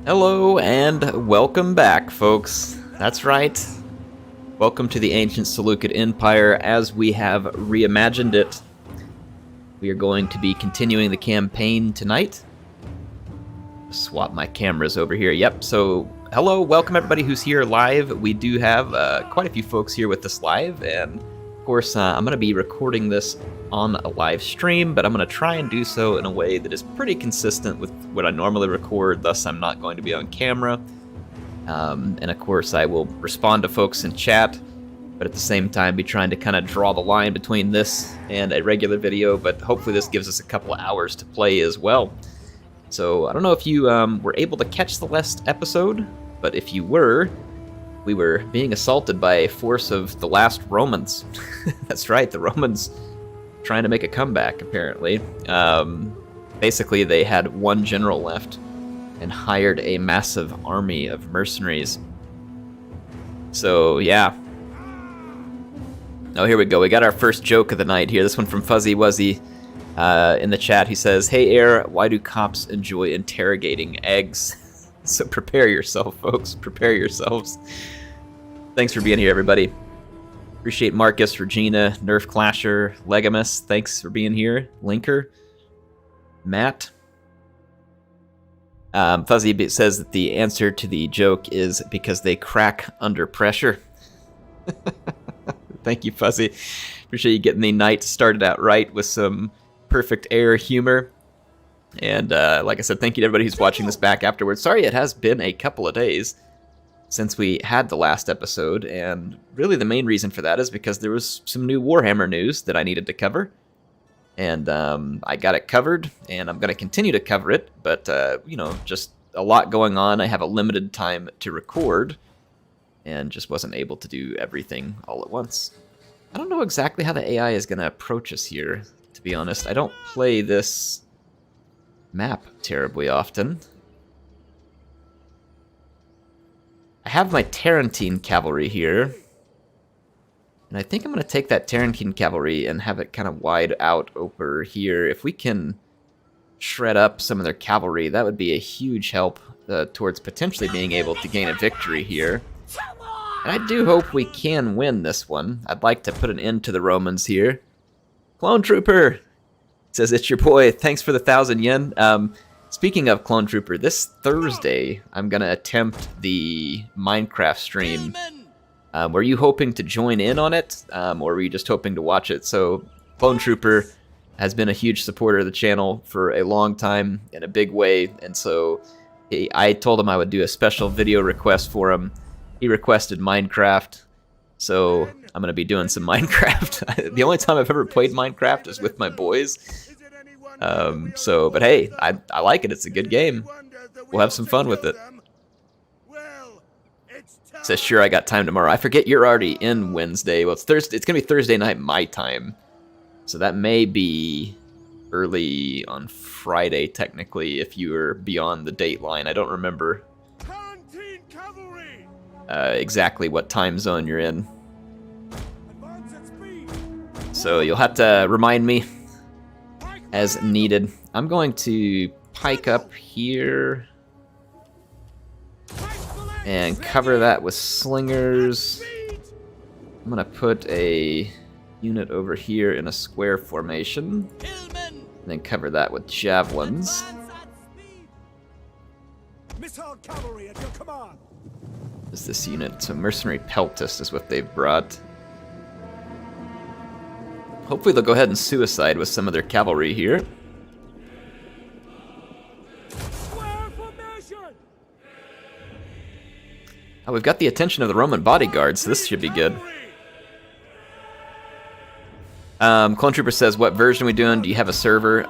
Hello and welcome back, folks. That's right. Welcome to the ancient Seleucid Empire as we have reimagined it. We are going to be continuing the campaign tonight. Swap my cameras over here. Yep, so hello, welcome everybody who's here live. We do have quite a few folks here with us live, and of course I'm going to be recording this on a live stream, but I'm going to try and do so in a way that is pretty consistent with what I normally record, thus I'm not going to be on camera. And of course I will respond to folks in chat, but at the same time be trying to kind of draw the line between this and a regular video, but hopefully this gives us a couple of hours to play as well. So I don't know if you were able to catch the last episode, but if you were, we were being assaulted by a force of the last Romans. That's right, the Romans trying to make a comeback, apparently. Basically, they had one general left and hired a massive army of mercenaries. So, yeah. Oh, here we go. We got our first joke of the night here. This one from Fuzzy Wuzzy in the chat. He says, "Hey, Air, why do cops enjoy interrogating eggs?" So prepare yourself, folks. Prepare yourselves. Thanks for being here, everybody. Appreciate Marcus, Regina, Nerf Clasher, Legamus. Thanks for being here. Linker. Matt. Fuzzy says that the answer to the joke is because they crack under pressure. Thank you, Fuzzy. Appreciate you getting the night started out right with some perfect air humor. And like I said, thank you to everybody who's watching this back afterwards. Sorry it has been a couple of days since we had the last episode, and really the main reason for that is because there was some new Warhammer news that I needed to cover. And I got it covered, and I'm going to continue to cover it, but, you know, just a lot going on. I have a limited time to record, and just wasn't able to do everything all at once. I don't know exactly how the AI is going to approach us here, to be honest. I don't play this map terribly often. I have my Tarentine cavalry here, and I think I'm going to take that Tarentine cavalry and have it kind of wide out over here. If we can shred up some of their cavalry, that would be a huge help towards potentially being able to gain a victory here. And I do hope we can win this one. I'd like to put an end to the Romans here. Clone Trooper says, "It's your boy. Thanks for the 1,000 yen. Speaking of Clone Trooper, this Thursday I'm going to attempt the Minecraft stream. Were you hoping to join in on it, or were you just hoping to watch it? So Clone Trooper has been a huge supporter of the channel for a long time in a big way, and so I told him I would do a special video request for him. He requested Minecraft, so I'm going to be doing some Minecraft. The only time I've ever played Minecraft is with my boys. But hey, I like it. It's a good game. We'll have some fun with it." Says, "Sure, I got time tomorrow." I forget you're already in Wednesday. Well, it's Thursday. It's going to be Thursday night my time. So that may be early on Friday, technically, if you were beyond the date line. I don't remember exactly what time zone you're in. So you'll have to remind me as needed. I'm going to pike up here and cover that with slingers. I'm going to put a unit over here in a square formation, and then cover that with javelins. Is this unit? So mercenary peltist is what they've brought. Hopefully they'll go ahead and suicide with some of their cavalry here. Oh, we've got the attention of the Roman bodyguards, so this should be good. Clone Trooper says, "What version are we doing? Do you have a server?"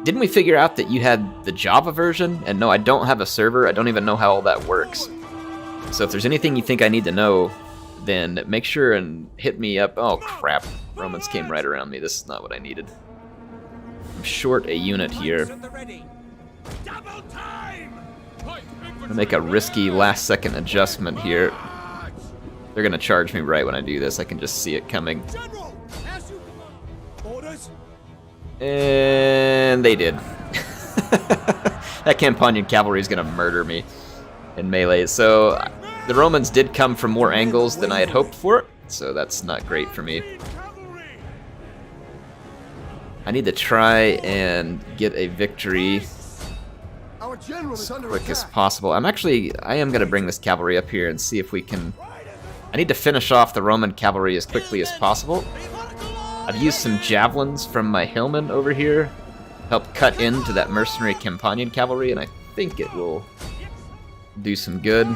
Didn't we figure out that you had the Java version? And no, I don't have a server. I don't even know how all that works. So if there's anything you think I need to know, then make sure and hit me up. Oh crap, Romans came right around me. This is not what I needed. I'm short a unit here. I'm gonna make a risky last second adjustment here. They're gonna charge me right when I do this. I can just see it coming. And they did. That Campanian cavalry is going to murder me in melee. So the Romans did come from more angles than I had hoped for, so that's not great for me. I need to try and get a victory as quick as possible. I am going to bring this cavalry up here and see if we can... I need to finish off the Roman cavalry as quickly as possible. I've used some javelins from my hillmen over here, help cut into that mercenary Campanian cavalry, and I think it will do some good.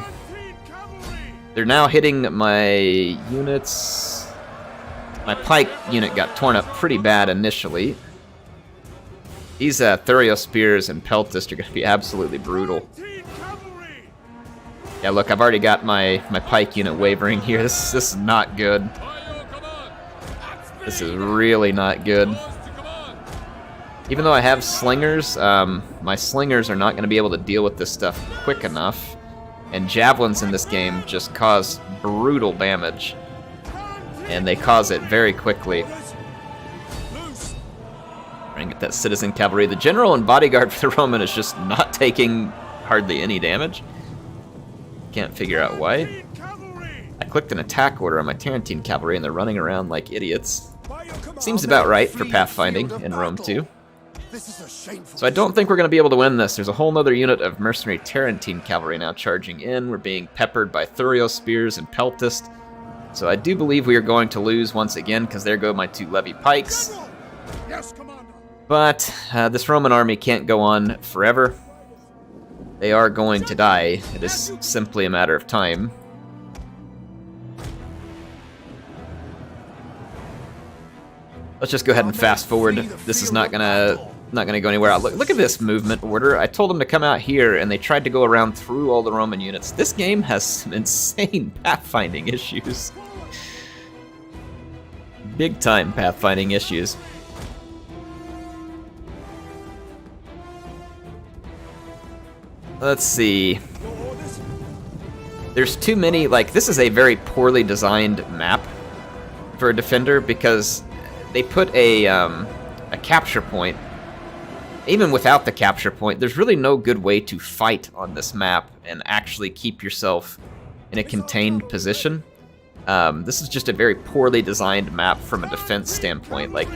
They're now hitting my units. My pike unit got torn up pretty bad initially. These Thurio spears and peltists are going to be absolutely brutal. Yeah, look, I've already got my pike unit wavering here. This is not good. This is really not good. Even though I have slingers, my slingers are not going to be able to deal with this stuff quick enough. And javelins in this game just cause brutal damage. And they cause it very quickly. Try and get that citizen cavalry. The general and bodyguard for the Roman is just not taking hardly any damage. Can't figure out why. I clicked an attack order on my Tarentine cavalry and they're running around like idiots. Seems about right for pathfinding in Rome 2. So I don't think we're going to be able to win this. There's a whole other unit of mercenary Tarentine cavalry now charging in. We're being peppered by Thurio spears and peltists. So I do believe we are going to lose once again, because there go my 2 levy pikes. But this Roman army can't go on forever. They are going to die. It is simply a matter of time. Let's just go ahead and fast forward. This is not gonna go anywhere. Look at this movement order. I told them to come out here, and they tried to go around through all the Roman units. This game has some insane pathfinding issues. Big time pathfinding issues. Let's see. There's too many, like, this is a very poorly designed map for a defender, because they put a capture point. Even without the capture point, there's really no good way to fight on this map and actually keep yourself in a contained position. This is just a very poorly designed map from a defense standpoint. Like,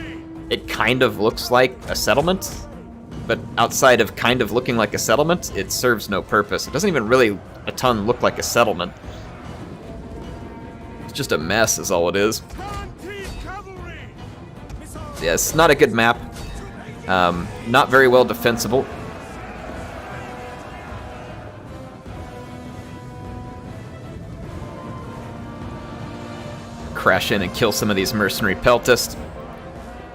it kind of looks like a settlement, but outside of kind of looking like a settlement, it serves no purpose. It doesn't even really a ton look like a settlement. It's just a mess is all it is. Yeah, it's not a good map. Not very well defensible. Crash in and kill some of these mercenary peltists.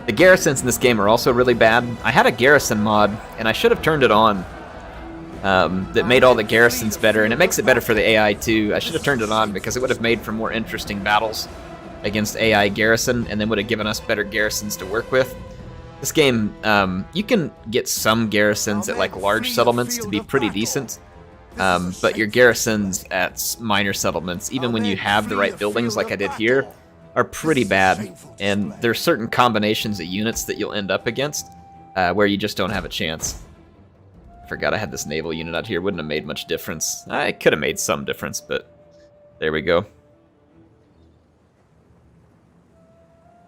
The garrisons in this game are also really bad. I had a garrison mod, and I should have turned it on. That made all the garrisons better, and it makes it better for the AI too. I should have turned it on because it would have made for more interesting battles against AI garrison, and then would have given us better garrisons to work with. This game, you can get some garrisons at like large settlements to be pretty decent, but your garrisons at minor settlements, even when you have the right buildings like I did here, are pretty bad. And there's certain combinations of units that you'll end up against where you just don't have a chance. I forgot I had this naval unit out here. Wouldn't have made much difference. I could have made some difference, but there we go.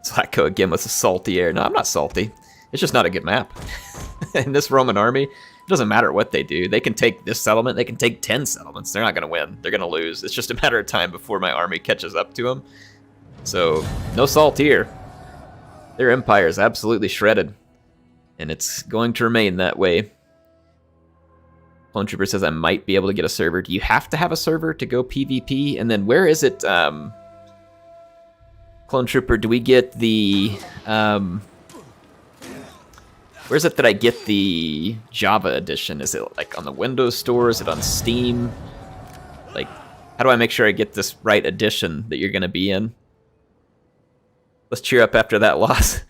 Slacko again with a salty air. No, I'm not salty. It's just not a good map. In this Roman army, it doesn't matter what they do. They can take this settlement. They can take 10 settlements. They're not going to win. They're going to lose. It's just a matter of time before my army catches up to them. So, no salt here. Their empire is absolutely shredded. And it's going to remain that way. Clone Trooper says I might be able to get a server. Do you have to have a server to go PvP? And then where is it... Clone Trooper, do we get the, where is it that I get the Java edition? Is it like on the Windows Store? Is it on Steam? Like, how do I make sure I get this right edition that you're going to be in? Let's cheer up after that loss.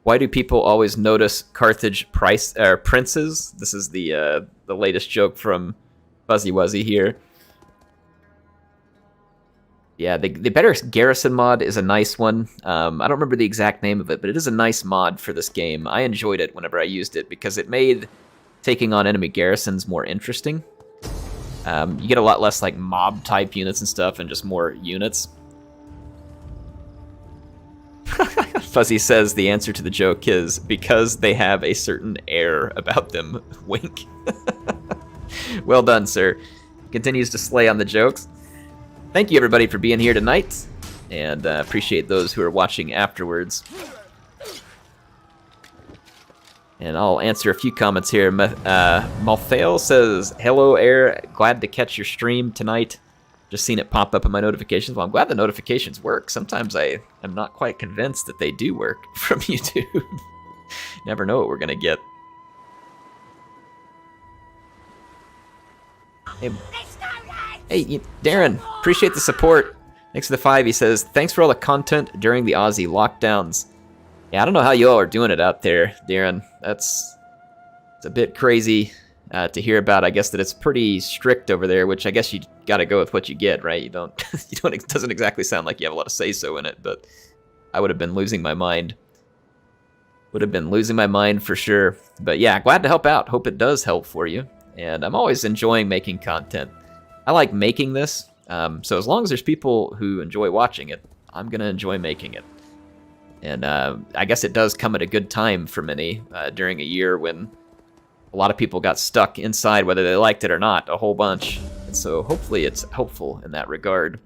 Why do people always notice Carthage princes? This is the latest joke from Fuzzy Wuzzy here. Yeah, the better garrison mod is a nice one. I don't remember the exact name of it, but it is a nice mod for this game. I enjoyed it whenever I used it because it made taking on enemy garrisons more interesting. You get a lot less like mob type units and stuff, and just more units. Fuzzy says the answer to the joke is because they have a certain air about them. Wink. Well done, sir. Continues to slay on the jokes. Thank you, everybody, for being here tonight, and appreciate those who are watching afterwards. And I'll answer a few comments here. Malthael says, hello, Air. Glad to catch your stream tonight. Just seen it pop up in my notifications. Well, I'm glad the notifications work. Sometimes I am not quite convinced that they do work from YouTube. Never know what we're going to get. Hey, Darren, appreciate the support. Thanks for the 5. He says, thanks for all the content during the Aussie lockdowns. Yeah, I don't know how you all are doing it out there, Darren. It's a bit crazy to hear about. I guess that it's pretty strict over there, which I guess you got to go with what you get, right? You don't. It doesn't exactly sound like you have a lot of say-so in it, but I would have been losing my mind. Would have been losing my mind for sure. But yeah, glad to help out. Hope it does help for you. And I'm always enjoying making content. I like making this, so as long as there's people who enjoy watching it, I'm gonna enjoy making it. And I guess it does come at a good time for many during a year when a lot of people got stuck inside, whether they liked it or not, a whole bunch. And so hopefully it's helpful in that regard.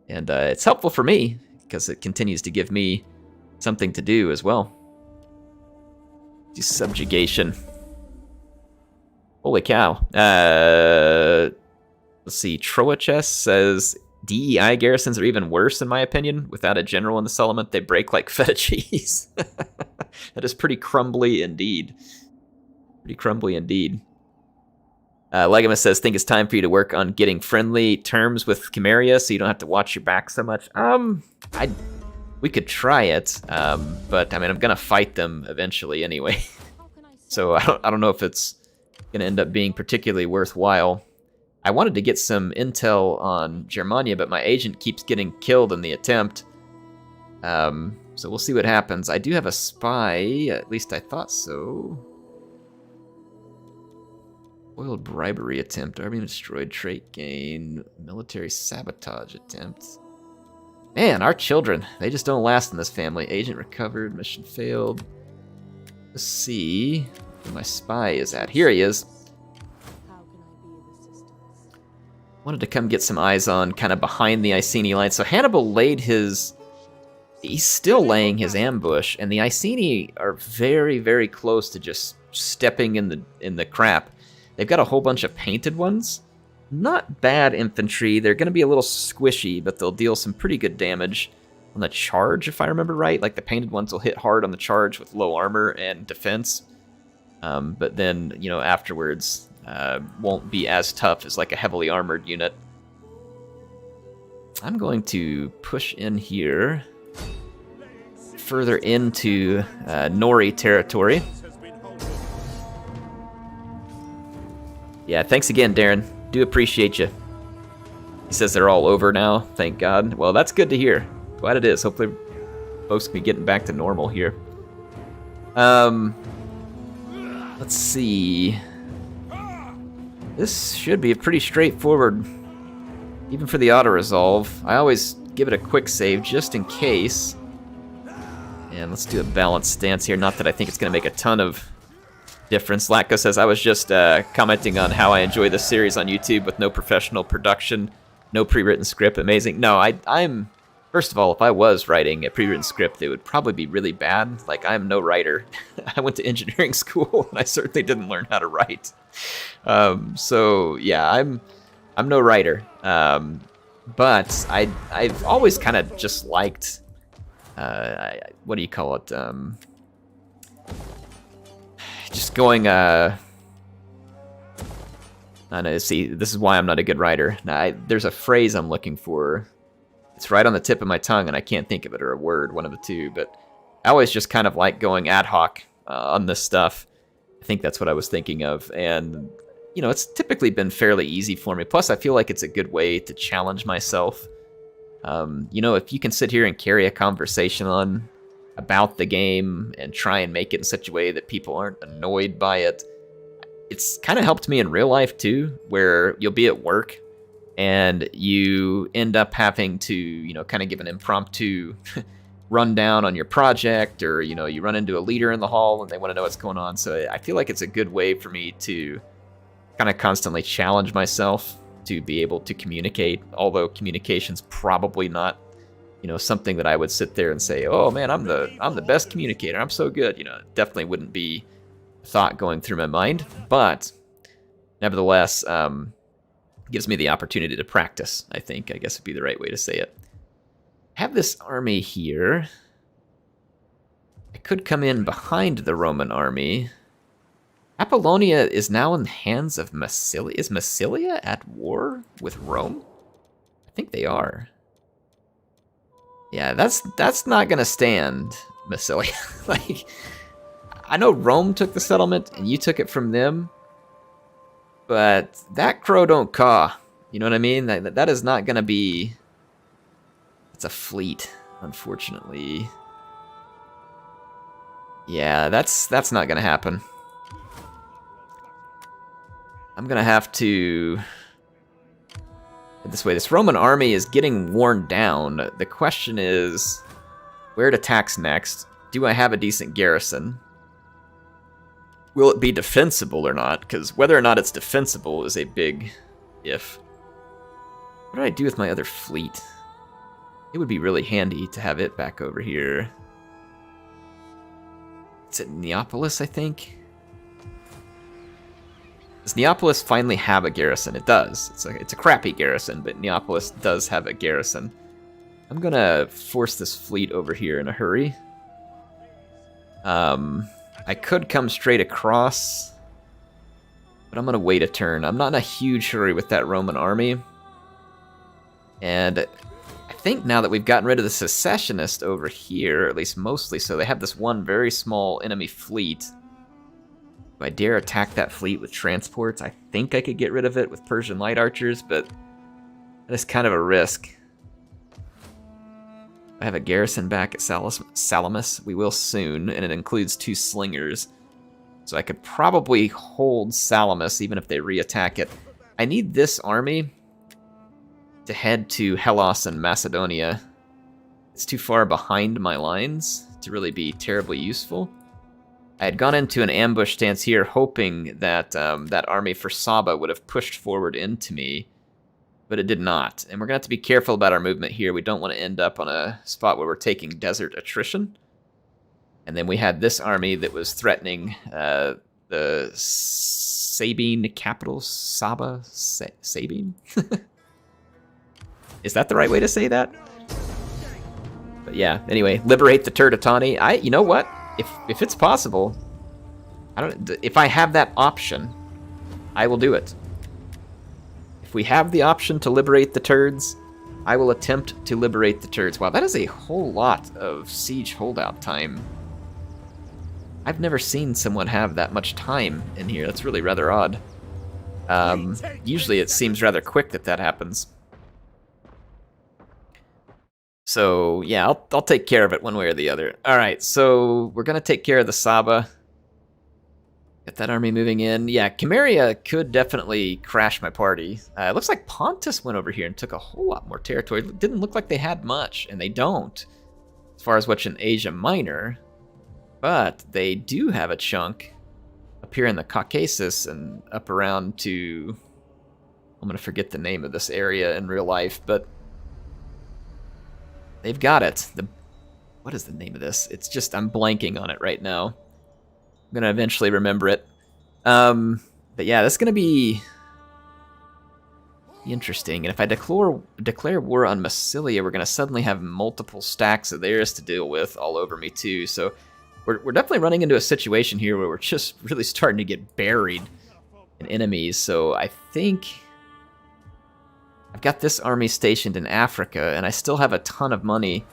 And it's helpful for me because it continues to give me something to do as well. Do subjugation. Holy cow. Let's see. Troaches says DEI garrisons are even worse, in my opinion. Without a general in the settlement, they break like feta cheese. That is pretty crumbly indeed. Pretty crumbly indeed. Legamus says, think it's time for you to work on getting friendly terms with Chimeria so you don't have to watch your back so much. We could try it, but I mean, I'm gonna fight them eventually anyway. So I don't know if it's gonna end up being particularly worthwhile. I wanted to get some intel on Germania, but my agent keeps getting killed in the attempt. So we'll see what happens. I do have a spy, at least I thought so. Foiled bribery attempt, army destroyed, trait gain, military sabotage attempt. Man, our children, they just don't last in this family. Agent recovered, mission failed. Let's see where my spy is at. Here he is. Wanted to come get some eyes on kind of behind the Iceni line. So Hannibal laid his... He's still laying his ambush, and the Iceni are very, very close to just stepping in the crap. They've got a whole bunch of painted ones. Not bad infantry. They're going to be a little squishy, but they'll deal some pretty good damage on the charge, if I remember right. Like, the painted ones will hit hard on the charge with low armor and defense. But then, you know, afterwards... won't be as tough as like a heavily armored unit. I'm going to push in here further into Nori territory. Yeah, thanks again, Darren. Do appreciate you. He says they're all over now, thank God. Well, that's good to hear. Glad it is. Hopefully folks can be getting back to normal here. Let's see. This should be a pretty straightforward, even for the auto-resolve. I always give it a quick save just in case. And let's do a balanced stance here. Not that I think it's going to make a ton of difference. Latko says, I was just commenting on how I enjoy this series on YouTube with no professional production, no pre-written script. Amazing. No, I'm... First of all, if I was writing a pre-written script, it would probably be really bad. Like, I'm no writer. I went to engineering school, and I certainly didn't learn how to write. So yeah, I'm no writer. But I've always kind of just liked, what do you call it? Just going, I know, see, this is why I'm not a good writer. Now, there's a phrase I'm looking for. It's right on the tip of my tongue, and I can't think of it, or a word, one of the two. But I always just kind of like going ad hoc on this stuff. I think that's what I was thinking of. And, you know, it's typically been fairly easy for me. Plus, I feel like it's a good way to challenge myself. You know, if you can sit here and carry a conversation on about the game and try and make it in such a way that people aren't annoyed by it, it's kind of helped me in real life too, where you'll be at work and you end up having to, you know, kind of give an impromptu rundown on your project, or, you know, you run into a leader in the hall and they want to know what's going on. So I feel like it's a good way for me to kind of constantly challenge myself to be able to communicate, although communication's probably not, you know, something that I would sit there and say, oh man, I'm the best communicator, I'm so good. You know, it definitely wouldn't be a thought going through my mind, but nevertheless, gives me the opportunity to practice, I think, I guess would be the right way to say it. I have this army here. I could come in behind the Roman army. Apollonia is now in the hands of Massilia. Is Massilia at war with Rome? I think they are. Yeah, that's not gonna stand, Massilia. Like, I know Rome took the settlement and you took it from them, but that crow don't caw. You know what I mean? That is not gonna be. It's a fleet, unfortunately. Yeah, that's not gonna happen. I'm gonna have to head this way. This Roman army is getting worn down. The question is, where it attacks next? Do I have a decent garrison? Will it be defensible or not? Because whether or not it's defensible is a big if. What do I do with my other fleet? It would be really handy to have it back over here. It's at Neapolis, I think. Does Neapolis finally have a garrison? It does. It's a crappy garrison, but Neapolis does have a garrison. I'm gonna force this fleet over here in a hurry. I could come straight across, but I'm gonna wait a turn. I'm not in a huge hurry with that Roman army. And I think now that we've gotten rid of the secessionist over here, or at least mostly so, they have this one very small enemy fleet. If I dare attack that fleet with transports, I think I could get rid of it with Persian light archers, but that is kind of a risk. I have a garrison back at Salamis. We will soon, and it includes 2 slingers. So I could probably hold Salamis even if they re-attack it. I need this army to head to Hellas and Macedonia. It's too far behind my lines to really be terribly useful. I had gone into an ambush stance here hoping that that army for Saba would have pushed forward into me, but it did not. And we're going to have to be careful about our movement here. We don't want to end up on a spot where we're taking desert attrition. And then we had this army that was threatening the Sabine capital, Saba? Sabine? Is that the right way to say that? But yeah, anyway, liberate the Turdetani. You know what? If it's possible, if I have that option, I will do it. If we have the option to liberate the Turds, I will attempt to liberate the Turds. Wow, that is a whole lot of siege holdout time. I've never seen someone have that much time in here. That's really rather odd. Usually it seems rather quick that happens. So, yeah, I'll take care of it one way or the other. Alright, so we're going to take care of the Saba. Get that army moving in. Yeah, Chimeria could definitely crash my party. It looks like Pontus went over here and took a whole lot more territory. It didn't look like they had much, and they don't, as far as what's in Asia Minor. But they do have a chunk up here in the Caucasus and up around to... I'm going to forget the name of this area in real life, but... they've got it. What is the name of this? It's just, I'm blanking on it right now. I'm going to eventually remember it. But yeah, that's going to be interesting. And if I declare war on Massilia, we're going to suddenly have multiple stacks of theirs to deal with all over me too. So we're definitely running into a situation here where we're just really starting to get buried in enemies. So I think... I've got this army stationed in Africa, and I still have a ton of money.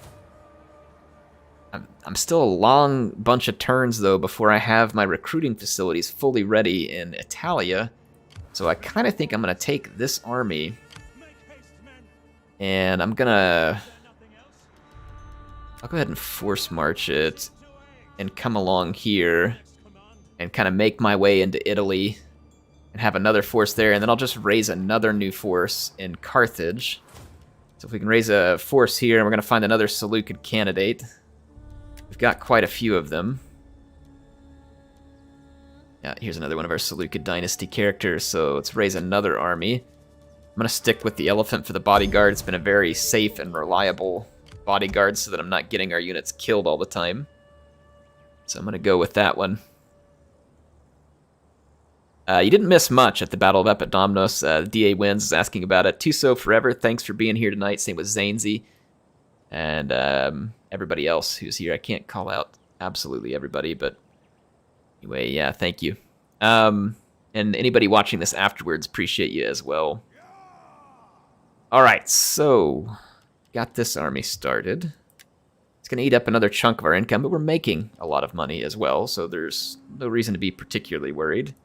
I'm still a long bunch of turns, though, before I have my recruiting facilities fully ready in Italia. So I kind of think I'm going to take this army, and I'm going to... I'll go ahead and force march it, and come along here, and kind of make my way into Italy. and have another force there, and then I'll just raise another new force in Carthage. So if we can raise a force here, and we're going to find another Seleucid candidate. We've got quite a few of them. Yeah, here's another one of our Seleucid dynasty characters, so let's raise another army. I'm going to stick with the elephant for the bodyguard. It's been a very safe and reliable bodyguard so that I'm not getting our units killed all the time. So I'm going to go with that one. You didn't miss much at the Battle of Epidamnos. DA Wins is asking about it. Tuso Forever, thanks for being here tonight. Same with Zanesy. And everybody else who's here. I can't call out absolutely everybody, but anyway, yeah, thank you. And anybody watching this afterwards, appreciate you as well. Alright, so got this army started. It's going to eat up another chunk of our income, but we're making a lot of money as well, so there's no reason to be particularly worried.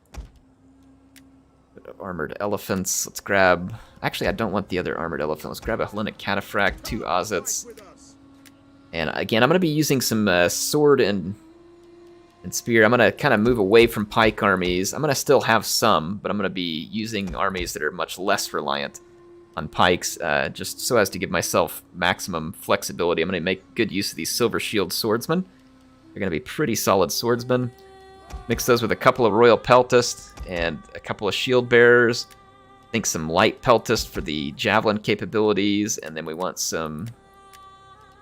Armored elephants. Let's grab... Actually, I don't want the other armored elephant. Let's grab a Hellenic Cataphract, 2 Ozets. And again, I'm going to be using some sword and spear. I'm going to kind of move away from pike armies. I'm going to still have some, but I'm going to be using armies that are much less reliant on pikes, just so as to give myself maximum flexibility. I'm going to make good use of these Silver Shield swordsmen. They're going to be pretty solid swordsmen. Mix those with a couple of Royal Peltists and a couple of Shield Bearers. I think some Light Peltist for the Javelin capabilities, and then we want some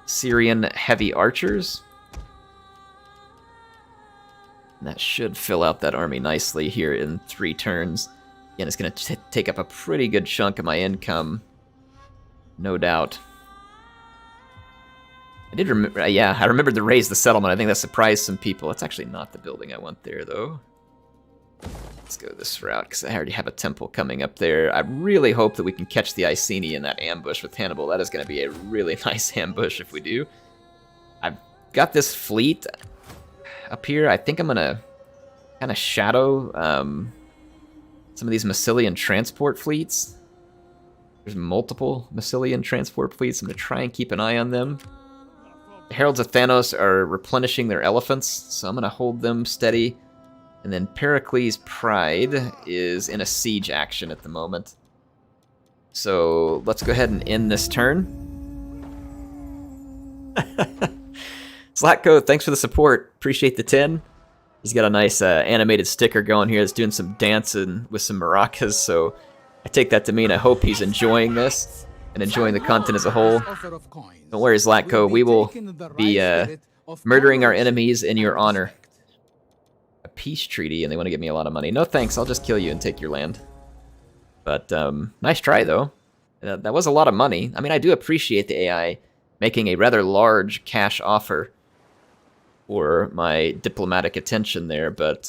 Syrian Heavy Archers. And that should fill out that army nicely here in 3 turns. Again, it's going to take up a pretty good chunk of my income, no doubt. I did remember, yeah, I remembered to raise the settlement. I think that surprised some people. That's actually not the building I want there, though. Let's go this route, because I already have a temple coming up there. I really hope that we can catch the Iceni in that ambush with Hannibal. That is going to be a really nice ambush if we do. I've got this fleet up here. I think I'm going to kind of shadow some of these Massilian transport fleets. There's multiple Massilian transport fleets. I'm going to try and keep an eye on them. The Heralds of Thanos are replenishing their elephants, so I'm going to hold them steady. And then Pericles' Pride is in a siege action at the moment. So let's go ahead and end this turn. Slatko, thanks for the support. Appreciate the 10. He's got a nice animated sticker going here that's doing some dancing with some maracas, so I take that to mean I hope he's enjoying this and enjoying the content as a whole. Don't worry, Zlatko, we will be murdering our enemies in your honor. A peace treaty, and they want to give me a lot of money. No thanks, I'll just kill you and take your land. But nice try, though. That was a lot of money. I mean, I do appreciate the AI making a rather large cash offer for my diplomatic attention there, but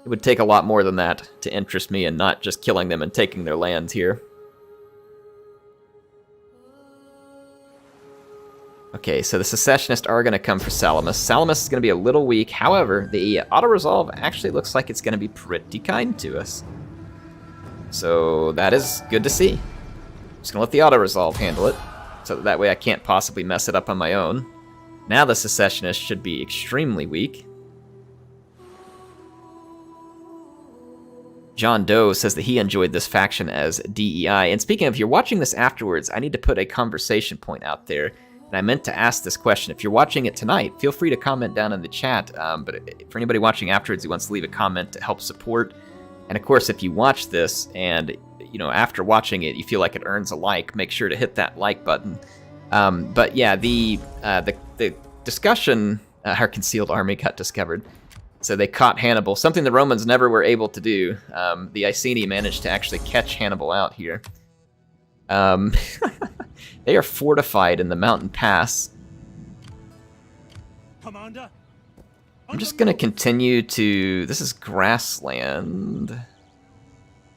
it would take a lot more than that to interest me in not just killing them and taking their lands here. Okay, so the Secessionists are going to come for Salamis. Salamis is going to be a little weak. However, the auto-resolve actually looks like it's going to be pretty kind to us. So that is good to see. I'm just going to let the auto-resolve handle it, so that way I can't possibly mess it up on my own. Now the Secessionists should be extremely weak. John Doe says that he enjoyed this faction as DEI. And speaking of, if you're watching this afterwards, I need to put a conversation point out there. And I meant to ask this question. If you're watching it tonight, feel free to comment down in the chat. But for anybody watching afterwards who wants to leave a comment to help support, and of course, if you watch this and after watching it, you feel like it earns a like, make sure to hit that like button. But yeah, the discussion, our concealed army got discovered. So they caught Hannibal, something the Romans never were able to do. The Iceni managed to actually catch Hannibal out here. They are fortified in the mountain pass. Commander, I'm just going to continue to... This is grassland.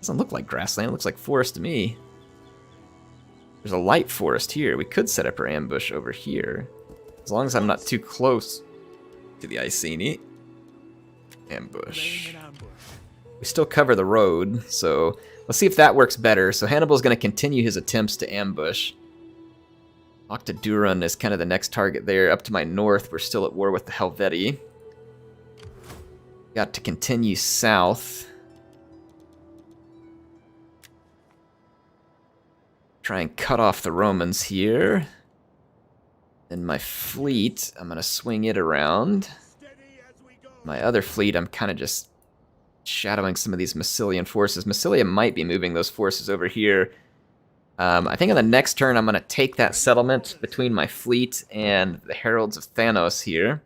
Doesn't look like grassland. It looks like forest to me. There's a light forest here. We could set up our ambush over here. As long as I'm not too close to the Iceni. Ambush. We still cover the road, so let's see if that works better. So Hannibal's going to continue his attempts to ambush. Octodurun is kind of the next target there. Up to my north, we're still at war with the Helvetii. Got to continue south. try and cut off the Romans here. And my fleet, I'm going to swing it around. My other fleet, I'm kind of just shadowing some of these Massilian forces. Massilia might be moving those forces over here. I think on the next turn, I'm going to take that settlement between my fleet and the Heralds of Thanos here.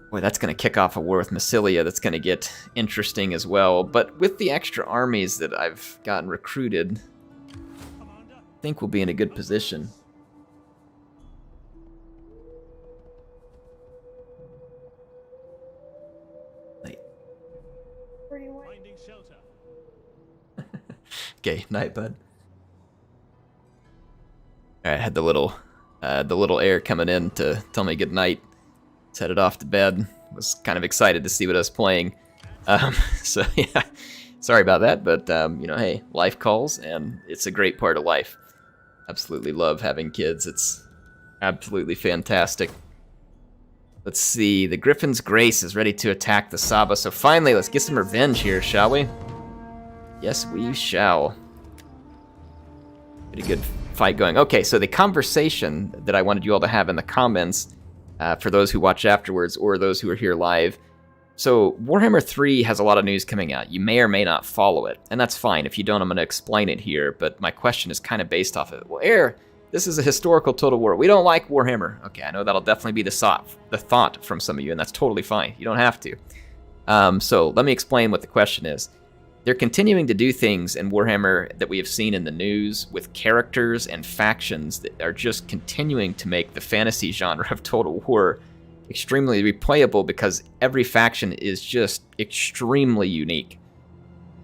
Boy, that's going to kick off a war with Massilia. That's going to get interesting as well. But with the extra armies that I've gotten recruited, I think we'll be in a good position. Okay, night, bud. Alright, I had the little air coming in to tell me good night. Set it off to bed. Was kind of excited to see what I was playing. So yeah, sorry about that, but you know, hey, life calls, and it's a great part of life. Absolutely love having kids. It's absolutely fantastic. Let's see, the Griffin's Grace is ready to attack the Saba, so finally, let's get some revenge here, shall we? Yes, we shall. Pretty good fight going. Okay, so the conversation that I wanted you all to have in the comments, for those who watch afterwards or those who are here live. So Warhammer 3 has a lot of news coming out. You may or may not follow it, and that's fine. If you don't, I'm going to explain it here, but my question is kind of based off of it. Well, Air, this is a historical Total War. We don't like Warhammer. Okay, I know that'll definitely be the thought from some of you, and that's totally fine. You don't have to. So let me explain what the question is. They're continuing to do things in Warhammer that we have seen in the news with characters and factions that are just continuing to make the fantasy genre of Total War extremely replayable because every faction is just extremely unique.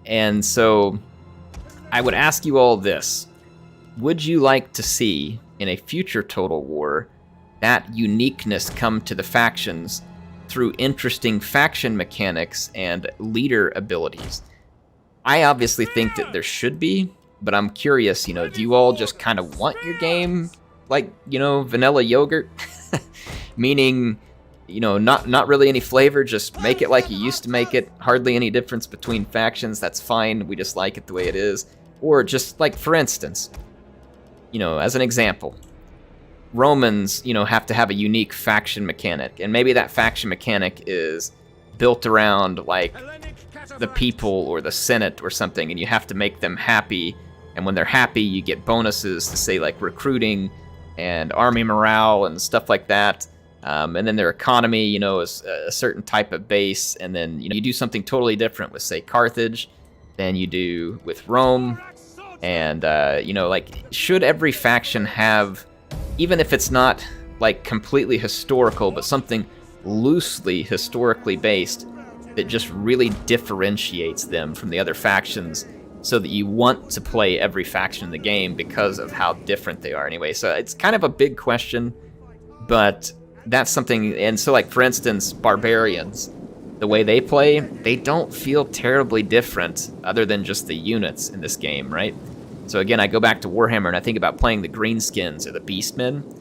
And so I would ask you all this. Would you like to see in a future Total War that uniqueness come to the factions through interesting faction mechanics and leader abilities? I obviously think that there should be, but I'm curious, you know, do you all just kind of want your game like, you know, vanilla yogurt? Meaning, you know, not really any flavor, just make it like you used to make it, hardly any difference between factions, that's fine, we just like it the way it is. Or just like, for instance, you know, as an example, Romans, you know, have to have a unique faction mechanic, and maybe that faction mechanic is built around, like, the people or the Senate or something, and you have to make them happy, and when they're happy you get bonuses to, say, like recruiting and army morale and stuff like that, and then their economy, you know, is a certain type of base, and then, you know, you do something totally different with, say, Carthage than you do with Rome, and you know, like, should every faction have, even if it's not like completely historical, but something loosely historically based that just really differentiates them from the other factions so that you want to play every faction in the game because of how different they are anyway. So it's kind of a big question, but that's something. And so, like, for instance, Barbarians, the way they play, they don't feel terribly different other than just the units in this game, right? So again, I go back to Warhammer and I think about playing the Greenskins or the Beastmen.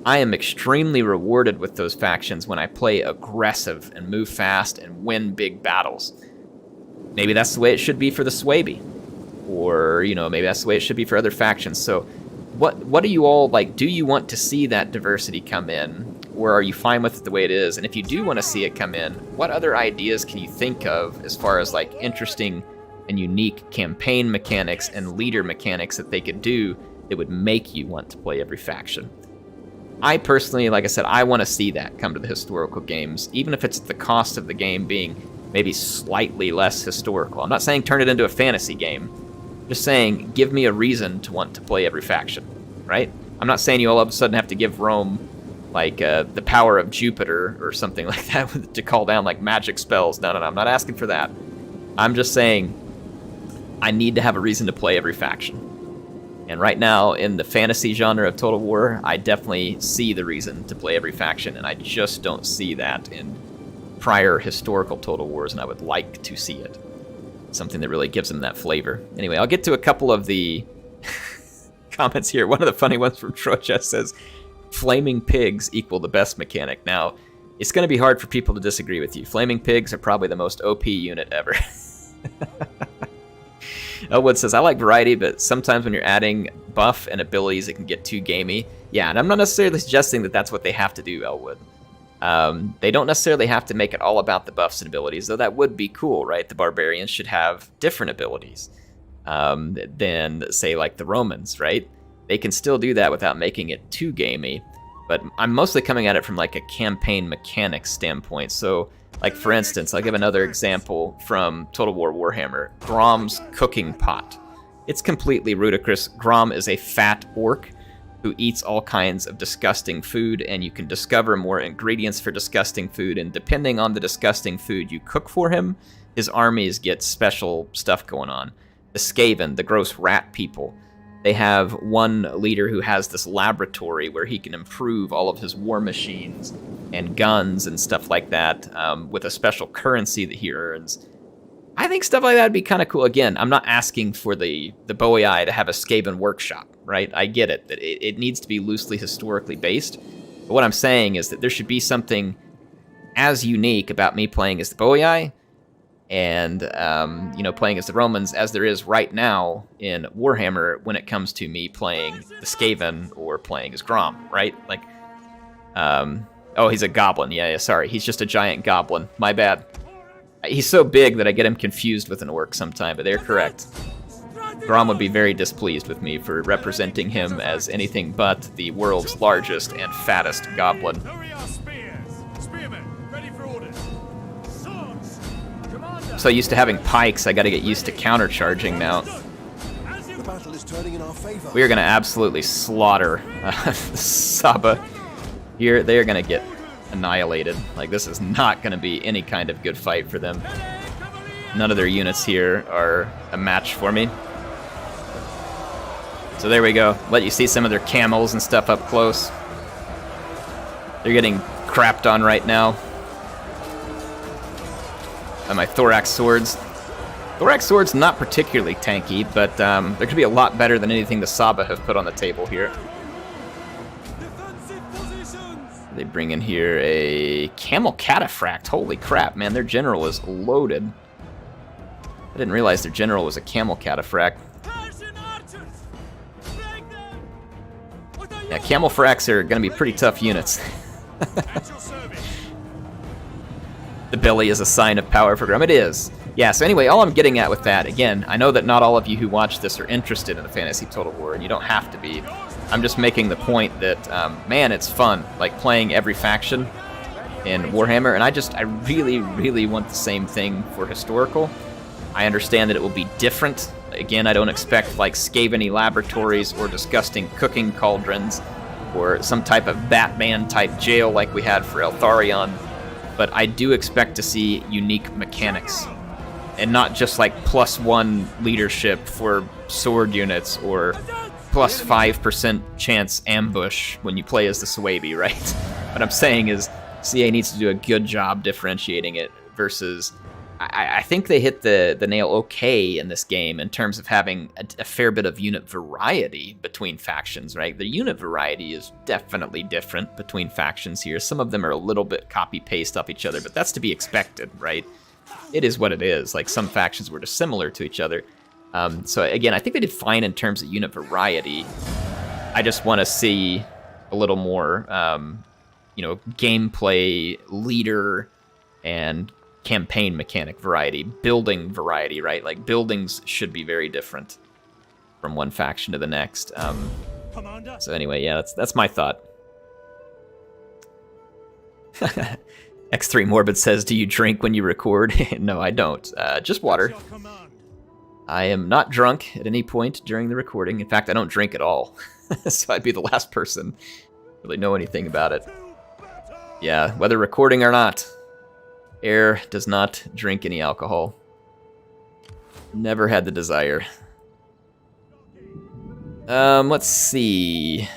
I am extremely rewarded with those factions when I play aggressive and move fast and win big battles. Maybe that's the way it should be for the Swaby. Or, you know, maybe that's the way it should be for other factions. So what do you all, like, do you want to see that diversity come in? Or are you fine with it the way it is? And if you do want to see it come in, what other ideas can you think of as far as, like, interesting and unique campaign mechanics and leader mechanics that they could do that would make you want to play every faction? I personally, like I said, I want to see that come to the historical games, even if it's at the cost of the game being maybe slightly less historical. I'm not saying turn it into a fantasy game. I'm just saying give me a reason to want to play every faction, right? I'm not saying you all of a sudden have to give Rome, like, the power of Jupiter or something like that to call down, like, magic spells. No, I'm not asking for that. I'm just saying I need to have a reason to play every faction. And right now, in the fantasy genre of Total War, I definitely see the reason to play every faction, and I just don't see that in prior historical Total Wars, and I would like to see it. Something that really gives them that flavor. Anyway, I'll get to a couple of the comments here. One of the funny ones from Trocha says, Flaming Pigs equal the best mechanic. Now, it's going to be hard for people to disagree with you. Flaming Pigs are probably the most OP unit ever. Elwood says, I like variety, but sometimes when you're adding buff and abilities, it can get too gamey. Yeah, and I'm not necessarily suggesting that that's what they have to do, Elwood. They don't necessarily have to make it all about the buffs and abilities, though that would be cool, right? The Barbarians should have different abilities than, say, like the Romans, right? They can still do that without making it too gamey, but I'm mostly coming at it from like a campaign mechanics standpoint. So, like for instance, I'll give another example from Total War Warhammer, Grom's cooking pot. It's completely ludicrous. Grom is a fat orc who eats all kinds of disgusting food, and you can discover more ingredients for disgusting food, and depending on the disgusting food you cook for him, his armies get special stuff going on. The Skaven, the gross rat people, they have one leader who has this laboratory where he can improve all of his war machines and guns and stuff like that with a special currency that he earns. I think stuff like that would be kind of cool. Again, I'm not asking for the Boei to have a Skaven workshop, right? I get it, that it needs to be loosely historically based. But what I'm saying is that there should be something as unique about me playing as the Boei and playing as the Romans as there is right now in Warhammer when it comes to me playing the Skaven or playing as Grom, right? Like, oh, he's a goblin. Yeah, sorry. He's just a giant goblin. My bad. He's so big that I get him confused with an orc sometime, but they're correct. Grom would be very displeased with me for representing him as anything but the world's largest and fattest goblin. So used to having pikes, I gotta get used to countercharging now. We are gonna absolutely slaughter Saba here. They are gonna get annihilated. Like, this is not gonna be any kind of good fight for them. None of their units here are a match for me. So there we go. Let you see some of their camels and stuff up close. They're getting crapped on right now by my Thorax swords. Thorax swords not particularly tanky, but they're gonna be a lot better than anything the Saba have put on the table here. They bring in here a camel cataphract. Holy crap, man, their general is loaded. I didn't realize their general was a camel cataphract. Yeah, camel fracks are gonna be pretty tough units. The belly is a sign of power for Grom. It is. Yeah, so anyway, all I'm getting at with that, again, I know that not all of you who watch this are interested in the Fantasy Total War, and you don't have to be. I'm just making the point that, man, it's fun, like playing every faction in Warhammer, and I really, really want the same thing for Historical. I understand that it will be different. Again, I don't expect like Skaven laboratories or disgusting cooking cauldrons or some type of Batman-type jail like we had for Eltharion, but I do expect to see unique mechanics, and not just like +1 leadership for sword units or +5% chance ambush when you play as the Suebi, right? What I'm saying is CA needs to do a good job differentiating it versus... I think they hit the nail okay in this game in terms of having a fair bit of unit variety between factions, right? The unit variety is definitely different between factions here. Some of them are a little bit copy-paste off each other, but that's to be expected, right? It is what it is. Like, some factions were just similar to each other. So again, I think they did fine in terms of unit variety. I just want to see a little more, gameplay, leader, and campaign mechanic variety, building variety, right? Like, buildings should be very different from one faction to the next. So anyway, yeah, that's my thought. X3 Morbid says, do you drink when you record? No, I don't. Just water. I am not drunk at any point during the recording. In fact, I don't drink at all. So I'd be the last person to really know anything about it. Yeah, whether recording or not, Air does not drink any alcohol. Never had the desire. Let's see.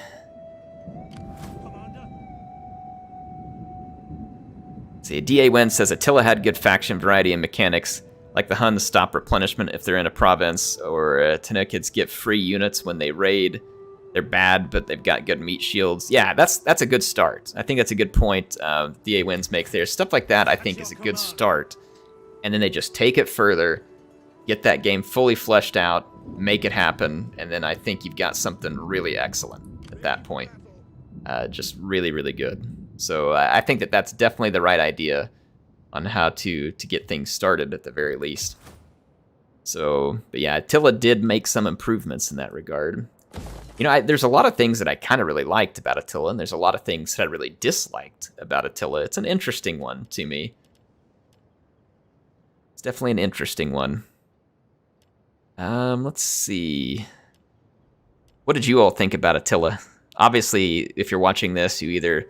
DA Wen says Attila had good faction variety and mechanics, like the Huns stop replenishment if they're in a province, or Tanakids get free units when they raid. They're bad, but they've got good meat shields. Yeah, that's a good start. I think that's a good point DA Wins make there. Stuff like that, I think, is a good start. And then they just take it further, get that game fully fleshed out, make it happen, and then I think you've got something really excellent at that point. Just really, really good. So I think that that's definitely the right idea on how to get things started at the very least. So, but yeah, Attila did make some improvements in that regard. You know, there's a lot of things that I kind of really liked about Attila, and there's a lot of things that I really disliked about Attila. It's an interesting one to me. It's definitely an interesting one. Let's see. What did you all think about Attila? Obviously, if you're watching this, you either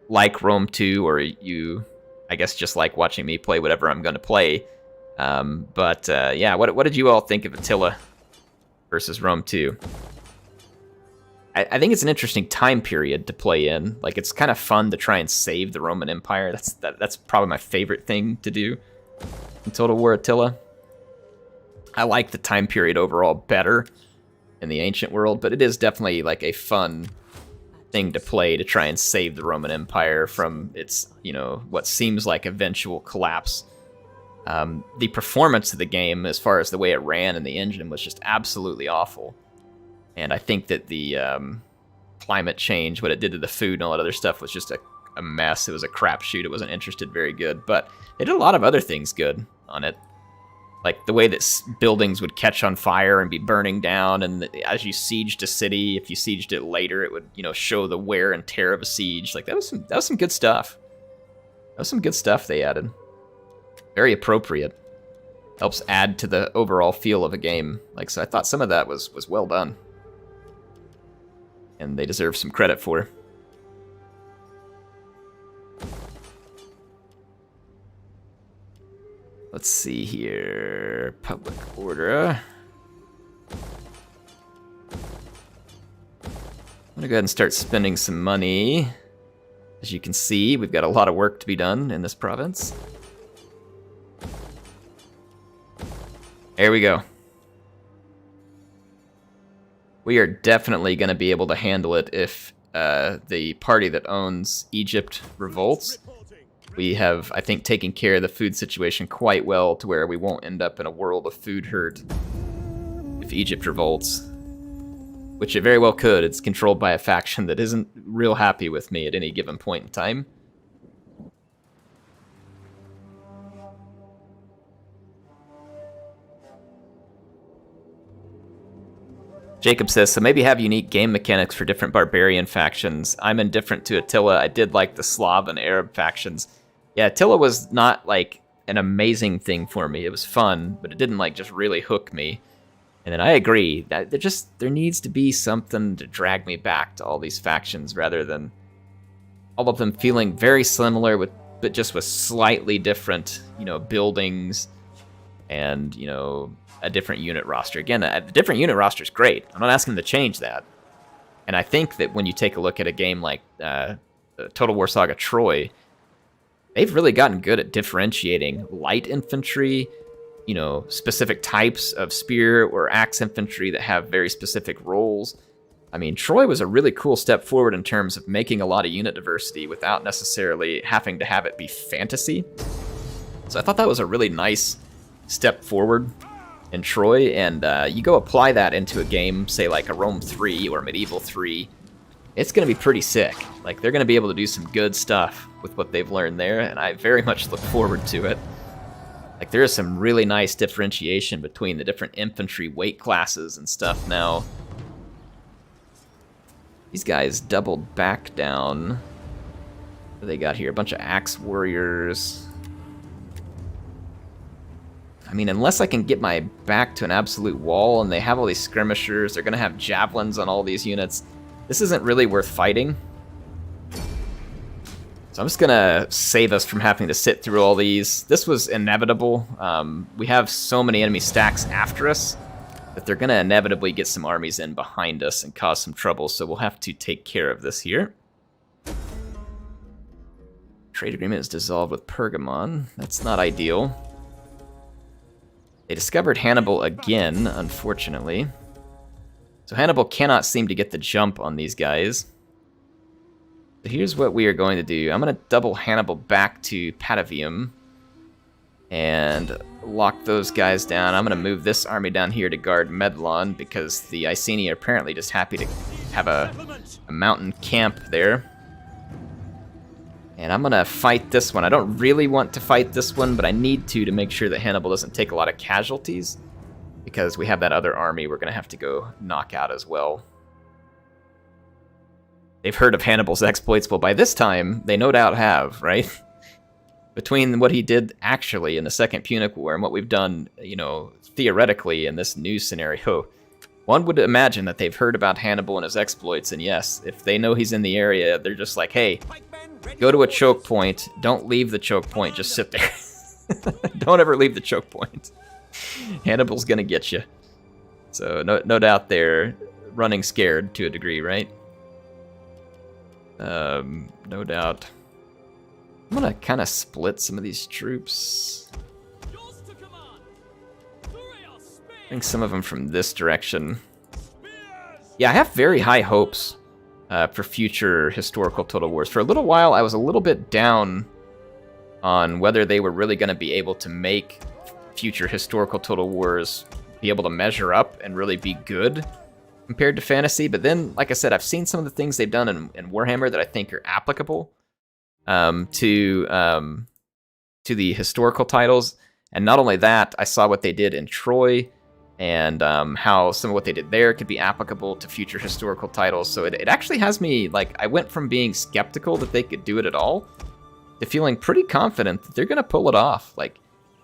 like Rome 2 or you, I guess, just like watching me play whatever I'm going to play. Yeah, what did you all think of Attila versus Rome 2? I think it's an interesting time period to play in. Like, it's kind of fun to try and save the Roman Empire. That's probably my favorite thing to do in Total War Attila. I like the time period overall better in the ancient world, but it is definitely like a fun thing to play to try and save the Roman Empire from its, you know, what seems like eventual collapse. The performance of the game, as far as the way it ran and the engine, was just absolutely awful. And I think that the climate change, what it did to the food and all that other stuff, was just a mess. It was a crapshoot. It wasn't interested very good. But they did a lot of other things good on it. Like the way that buildings would catch on fire and be burning down, and as you sieged a city, if you sieged it later, it would, you know, show the wear and tear of a siege. Like that was some good stuff. That was some good stuff they added. Very appropriate. Helps add to the overall feel of a game. Like, so I thought some of that was well done, and they deserve some credit for. Let's see here. Public order. I'm gonna go ahead and start spending some money. As you can see, we've got a lot of work to be done in this province. There we go. We are definitely going to be able to handle it if the party that owns Egypt revolts. We have, I think, taken care of the food situation quite well to where we won't end up in a world of food hurt if Egypt revolts. Which it very well could. It's controlled by a faction that isn't real happy with me at any given point in time. Jacob says, so maybe have unique game mechanics for different barbarian factions. I'm indifferent to Attila. I did like the Slav and Arab factions. Yeah, Attila was not like an amazing thing for me. It was fun, but it didn't like just really hook me. And then I agree that there needs to be something to drag me back to all these factions rather than all of them feeling very similar but just with slightly different, you know, buildings and, you know, a different unit roster. Again, the different unit roster is great. I'm not asking them to change that. And I think that when you take a look at a game like Total War Saga Troy, they've really gotten good at differentiating light infantry, you know, specific types of spear or axe infantry that have very specific roles. I mean, Troy was a really cool step forward in terms of making a lot of unit diversity without necessarily having to have it be fantasy. So I thought that was a really nice step forward in Troy, and you go apply that into a game, say like a Rome 3 or Medieval 3, it's going to be pretty sick. Like, they're going to be able to do some good stuff with what they've learned there, and I very much look forward to it. Like, there is some really nice differentiation between the different infantry weight classes and stuff now. These guys doubled back down. What do they got here? A bunch of axe warriors. I mean, unless I can get my back to an absolute wall and they have all these skirmishers, they're going to have javelins on all these units. This isn't really worth fighting. So I'm just going to save us from having to sit through all these. This was inevitable. We have so many enemy stacks after us that they're going to inevitably get some armies in behind us and cause some trouble, so we'll have to take care of this here. Trade agreement is dissolved with Pergamon. That's not ideal. They discovered Hannibal again, unfortunately. So Hannibal cannot seem to get the jump on these guys. So here's what we are going to do. I'm going to double Hannibal back to Patavium. and lock those guys down. I'm going to move this army down here to guard Medlon because the Iceni are apparently just happy to have a mountain camp there. And I'm going to fight this one. I don't really want to fight this one, but I need to make sure that Hannibal doesn't take a lot of casualties because we have that other army we're going to have to go knock out as well. They've heard of Hannibal's exploits. Well, by this time, they no doubt have, right? Between what he did actually in the Second Punic War and what we've done, you know, theoretically in this new scenario, one would imagine that they've heard about Hannibal and his exploits, and yes, if they know he's in the area, they're just like, hey, go to a choke point, don't leave the choke point, just sit there. Don't ever leave the choke point. Hannibal's gonna get you. So no doubt they're running scared to a degree, right? No doubt. I'm gonna kind of split some of these troops. Bring some of them from this direction. Yeah, I have very high hopes for future historical Total Wars. For a little while, I was a little bit down on whether they were really going to be able to make future historical Total Wars be able to measure up and really be good compared to fantasy. But then, like I said, I've seen some of the things they've done in Warhammer that I think are applicable to the historical titles. And not only that, I saw what they did in Troy, and how some of what they did there could be applicable to future historical titles. So it actually has me, like, I went from being skeptical that they could do it at all to feeling pretty confident that they're going to pull it off. Like,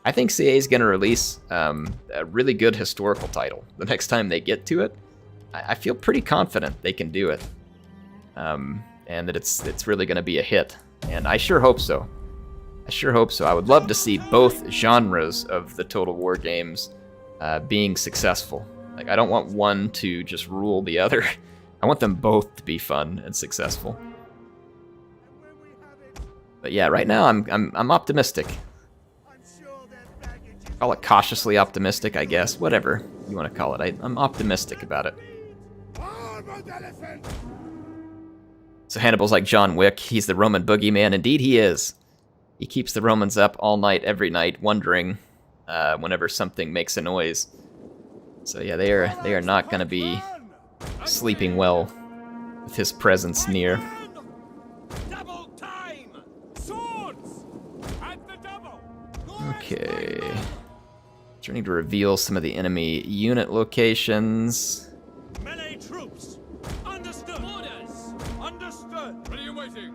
I think CA is going to release a really good historical title the next time they get to it. I feel pretty confident they can do it, and that it's really going to be a hit. And I sure hope so. I sure hope so. I would love to see both genres of the Total War games being successful. Like, I don't want one to just rule the other. I want them both to be fun and successful. But yeah, right now I'm optimistic. Call it cautiously optimistic, I guess. Whatever you want to call it. I'm optimistic about it. So Hannibal's like John Wick. He's the Roman boogeyman. Indeed, he is. He keeps the Romans up all night, every night, wondering whenever something makes a noise. So yeah, they are not going to be sleeping well with his presence near. Okay. Turning to reveal some of the enemy unit locations. Melee troops. Understood. Orders. Understood. What are you waiting?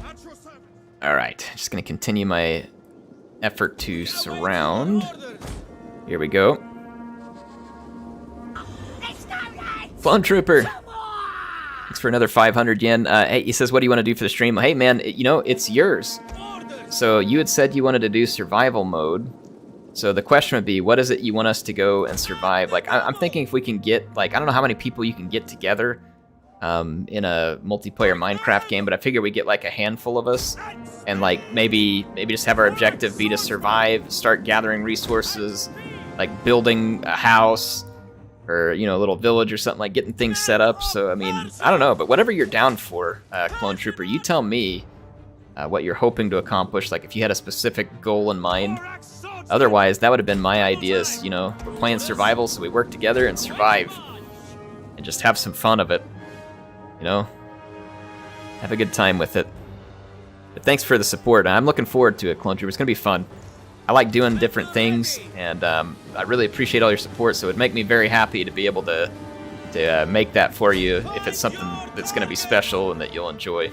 At your service. All right, just going to continue my effort to surround. Here we go. Clone Trooper. Thanks for another 500 yen. Hey, he says, what do you want to do for the stream? Hey, man, you know, it's yours. So you had said you wanted to do survival mode. So the question would be, what is it you want us to go and survive? Like, I'm thinking if we can get, like, I don't know how many people you can get together in a multiplayer Minecraft game, but I figure we get like a handful of us, and like maybe just have our objective be to survive, start gathering resources, like building a house, or, you know, a little village or something, like getting things set up. So, I mean, I don't know, but whatever you're down for, Clone Trooper, you tell me what you're hoping to accomplish, like if you had a specific goal in mind. Otherwise, that would have been my ideas, you know, we're playing survival, so we work together and survive, and just have some fun of it, you know, have a good time with it. But thanks for the support. I'm looking forward to it, Clone Trooper. It's going to be fun. I like doing different things, and I really appreciate all your support, so it would make me very happy to be able to make that for you if it's something that's going to be special and that you'll enjoy.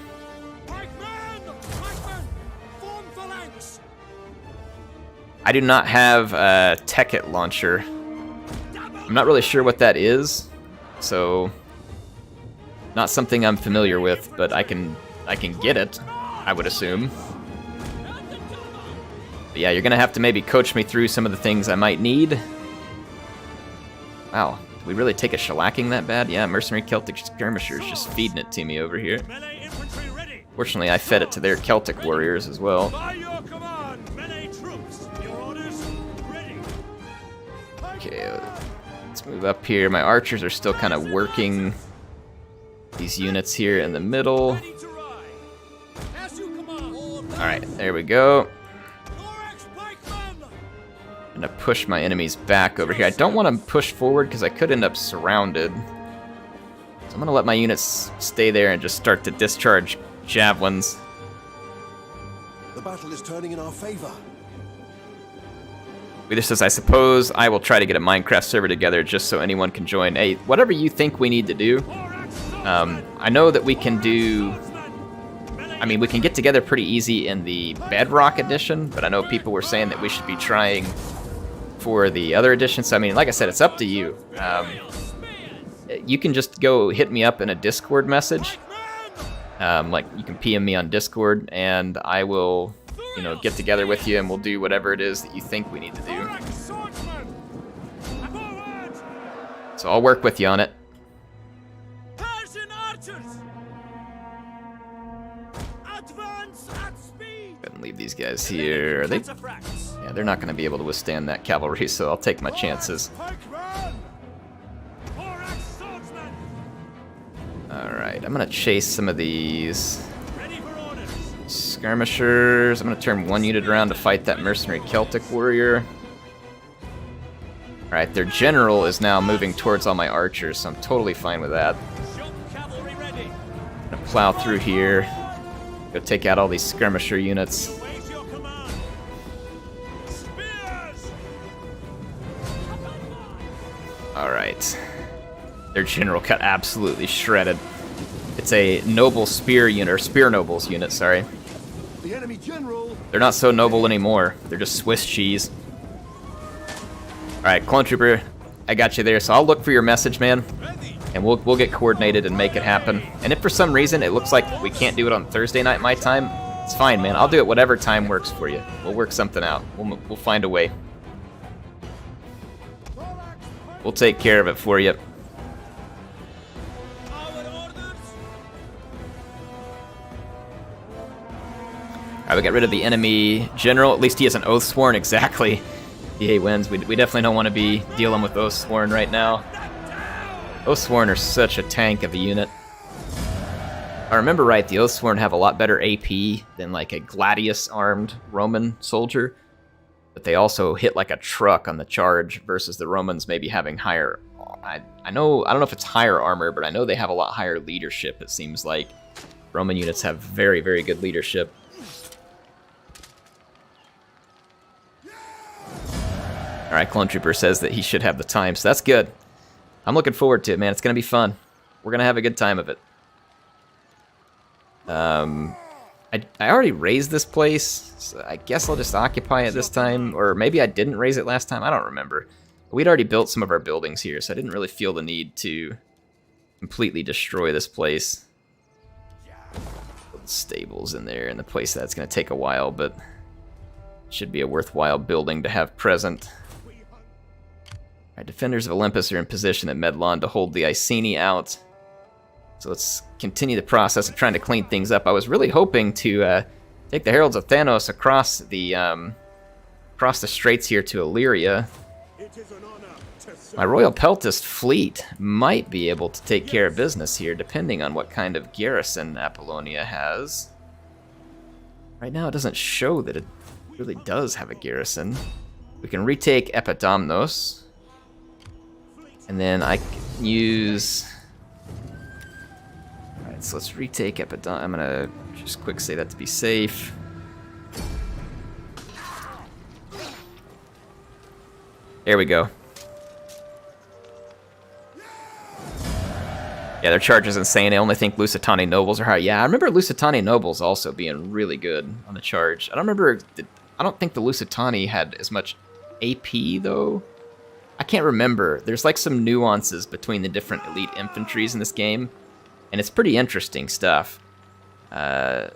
I do not have a Tekket launcher. I'm not really sure what that is, so not something I'm familiar with, but I can get it, I would assume. But yeah, you're gonna have to maybe coach me through some of the things I might need. Wow, did we really take a shellacking that bad? Yeah, mercenary Celtic skirmishers just feeding it to me over here. Fortunately, I fed it to their Celtic warriors as well. Okay, let's move up here. My archers are still kind of working these units here in the middle. Alright, there we go. I'm gonna push my enemies back over here. I don't want to push forward because I could end up surrounded. So I'm gonna let my units stay there and just start to discharge javelins. The battle is turning in our favor. Leader says, I suppose I will try to get a Minecraft server together just so anyone can join. Hey, whatever you think we need to do. I know that we can do... I mean, we can get together pretty easy in the Bedrock edition, but I know people were saying that we should be trying for the other edition. So, I mean, like I said, it's up to you. You can just go hit me up in a Discord message. Like, you can PM me on Discord, and I will, you know, get together with you, and we'll do whatever it is that you think we need to do. So I'll work with you on it. Go ahead and leave these guys here. Are they? Yeah, they're not going to be able to withstand that cavalry, so I'll take my chances. Alright, I'm going to chase some of these skirmishers. I'm going to turn one unit around to fight that mercenary Celtic warrior. Alright, their general is now moving towards all my archers, so I'm totally fine with that. I'm going to plow through here. Go take out all these skirmisher units. Alright. Their general got absolutely shredded. It's a noble spear unit, or spear nobles unit, sorry. The enemy general. They're not so noble anymore. They're just Swiss cheese. Alright, Clone Trooper, I got you there, so I'll look for your message, man. And we'll get coordinated and make it happen. And if for some reason it looks like we can't do it on Thursday night my time, it's fine, man. I'll do it whatever time works for you. We'll work something out. We'll find a way. We'll take care of it for you. Alright, we got rid of the enemy general. At least he isn't Oathsworn, exactly. EA wins. We definitely don't want to be dealing with Oathsworn right now. Oathsworn are such a tank of a unit. If I remember right, the Oathsworn have a lot better AP than like a Gladius-armed Roman soldier. But they also hit like a truck on the charge versus the Romans maybe having higher... I don't know if it's higher armor, but I know they have a lot higher leadership, it seems like. Roman units have very, very good leadership. Alright, Clone Trooper says that he should have the time, so that's good. I'm looking forward to it, man. It's going to be fun. We're going to have a good time of it. I already raised this place, so I guess I'll just occupy it this time. Or maybe I didn't raise it last time. I don't remember. We'd already built some of our buildings here, so I didn't really feel the need to completely destroy this place. Build stables in there, and the place that's going to take a while, but should be a worthwhile building to have present. Alright, defenders of Olympus are in position at Medlon to hold the Iceni out. So let's continue the process of trying to clean things up. I was really hoping to take the Heralds of Thanos across the straits here to Illyria. My Royal Peltist fleet might be able to take care of business here, depending on what kind of garrison Apollonia has. Right now it doesn't show that it really does have a garrison. We can retake Epidamnos. And then I can use... Alright, so let's retake Epidamnos. I'm gonna just quick say that to be safe. There we go. Yeah, their charge is insane. I only think Lusitani nobles are high. Yeah, I remember Lusitani nobles also being really good on the charge. I don't think the Lusitani had as much AP though. I can't remember. There's like some nuances between the different elite infantries in this game, and it's pretty interesting stuff. Let's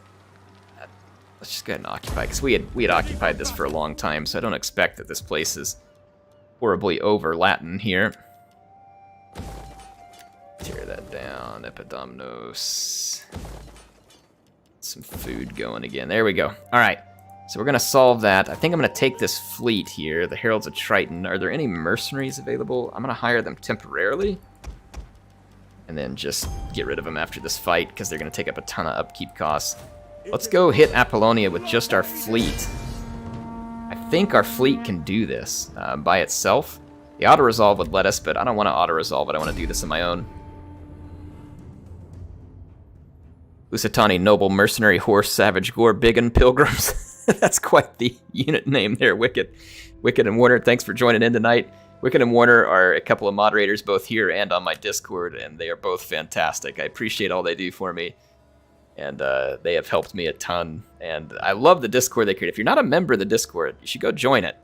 just go ahead and occupy, because we had occupied this for a long time, so I don't expect that this place is horribly over Latin here. Tear that down, Epidamnos. Some food going again. There we go. All right. So we're going to solve that. I think I'm going to take this fleet here, the Heralds of Triton. Are there any mercenaries available? I'm going to hire them temporarily. And then just get rid of them after this fight, because they're going to take up a ton of upkeep costs. Let's go hit Apollonia with just our fleet. I think our fleet can do this by itself. The auto-resolve would let us, but I don't want to auto-resolve it. I want to do this on my own. Lusitani Noble Mercenary Horse Savage Gore Biggin Pilgrims. That's quite the unit name there, Wicked. Wicked and Warner, thanks for joining in tonight. Wicked and Warner are a couple of moderators both here and on my Discord, and they are both fantastic. I appreciate all they do for me, and they have helped me a ton. And I love the Discord they create. If you're not a member of the Discord, you should go join it.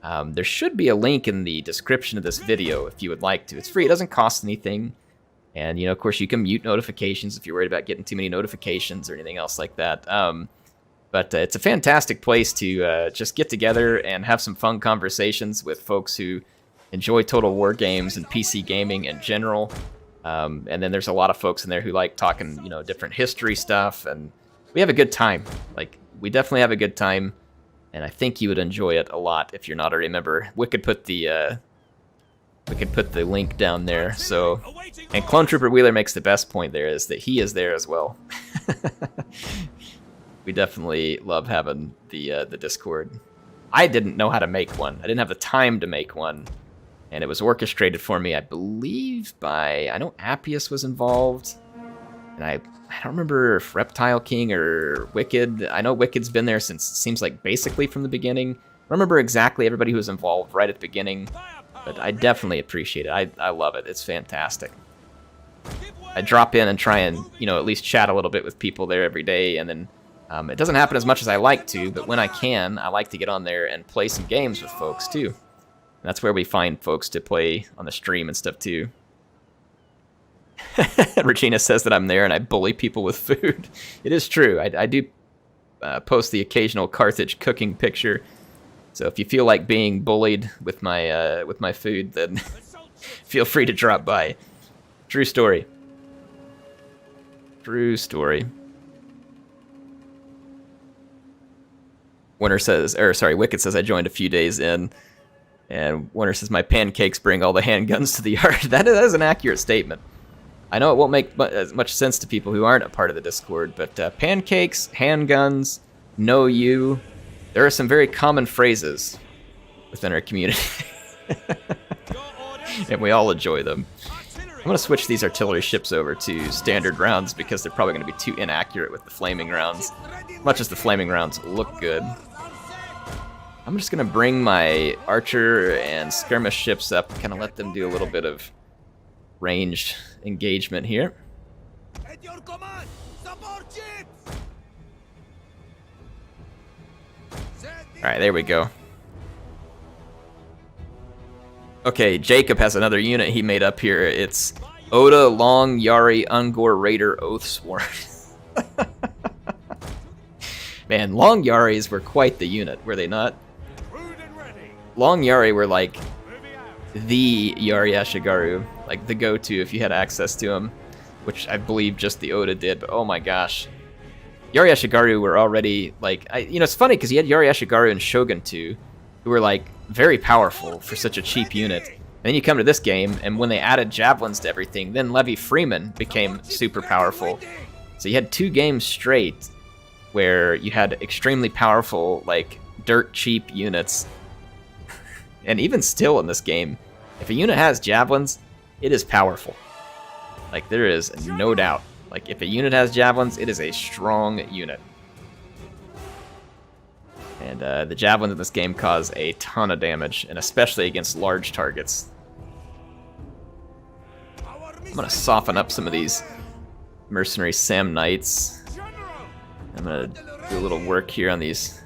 There should be a link in the description of this video if you would like to. It's free. It doesn't cost anything. And, you know, of course, you can mute notifications if you're worried about getting too many notifications or anything else like that. But it's a fantastic place to just get together and have some fun conversations with folks who enjoy Total War games and PC gaming in general. And then there's a lot of folks in there who like talking, you know, different history stuff. And we have a good time. Like, we definitely have a good time. And I think you would enjoy it a lot if you're not already a member. We could put the link down there. So, and Clone Trooper Wheeler makes the best point there, is that he is there as well. We definitely love having the Discord. I didn't know how to make one. I didn't have the time to make one, and it was orchestrated for me, I believe, by, I know Appius was involved, and I don't remember if Reptile King or Wicked. I know Wicked's been there since, it seems like, basically from the beginning. I don't remember exactly everybody who was involved right at the beginning, but I definitely appreciate it. I love it. It's fantastic. I drop in and try and, you know, at least chat a little bit with people there every day, and then it doesn't happen as much as I like to, but when I can, I like to get on there and play some games with folks too. And that's where we find folks to play on the stream and stuff too. Regina says that I'm there and I bully people with food. It is true. I do post the occasional Carthage cooking picture. So if you feel like being bullied with my food, then feel free to drop by. True story. True story. Warner says, or sorry, Wicked says I joined a few days in, and Warner says my pancakes bring all the handguns to the yard. That is an accurate statement. I know it won't make as much sense to people who aren't a part of the Discord, but pancakes, handguns, know you, there are some very common phrases within our community, and we all enjoy them. I'm going to switch these artillery ships over to standard rounds because they're probably going to be too inaccurate with the flaming rounds, much as the flaming rounds look good. I'm just going to bring my archer and skirmish ships up, kind of let them do a little bit of ranged engagement here. At your command, support ships! Alright, there we go. Okay, Jacob has another unit he made up here. It's Oda, Long, Yari, Ungor, Raider, Oathsworn. Man, Long Yaris were quite the unit, were they not? Long Yari were like the Yari Ashigaru, like the go-to if you had access to them, which I believe just the Oda did, but oh my gosh. Yari Ashigaru were already, like, you know, it's funny because you had Yari Ashigaru and Shogun 2, who were like very powerful for such a cheap unit. And then you come to this game, and when they added javelins to everything, then Levy Freeman became super powerful. So you had 2 games straight where you had extremely powerful, like, dirt cheap units. And even still in this game, if a unit has javelins, it is powerful. Like, there is no doubt. Like, if a unit has javelins, it is a strong unit. And the javelins in this game cause a ton of damage, and especially against large targets. I'm going to soften up some of these mercenary Sam Knights. I'm going to do a little work here on these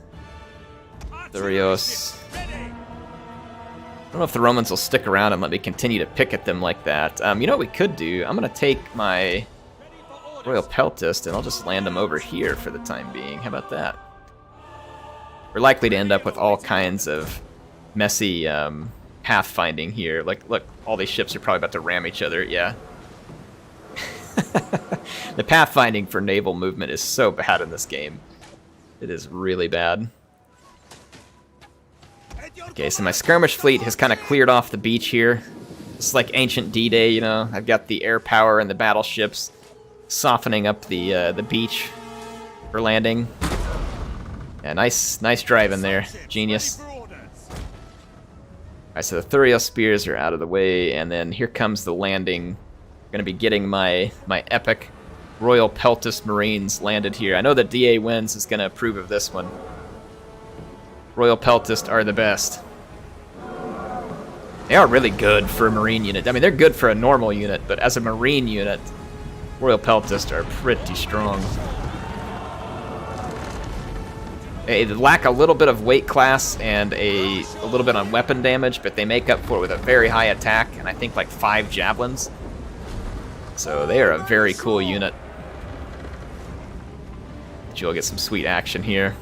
Thurios. I don't know if the Romans will stick around and let me continue to pick at them like that. You know what we could do? I'm going to take my Royal Peltist and I'll just land them over here for the time being. How about that? We're likely to end up with all kinds of messy pathfinding here. Like, look, all these ships are probably about to ram each other. Yeah. The pathfinding for naval movement is so bad in this game. It is really bad. Okay, so my skirmish fleet has kind of cleared off the beach here. It's like ancient D-Day, you know. I've got the air power and the battleships softening up the beach for landing. Yeah, nice driving there, genius. Alright, so the Thurio spears are out of the way, and then here comes the landing. I'm gonna be getting my epic Royal Peltist Marines landed here. I know that DA Wins is gonna approve of this one. Royal Peltist are the best. They are really good for a Marine unit. I mean, they're good for a normal unit, but as a Marine unit, Royal Peltist are pretty strong. They lack a little bit of weight class and a little bit on weapon damage, but they make up for it with a very high attack and I think like 5 javelins. So they are a very cool unit. You'll get some sweet action here.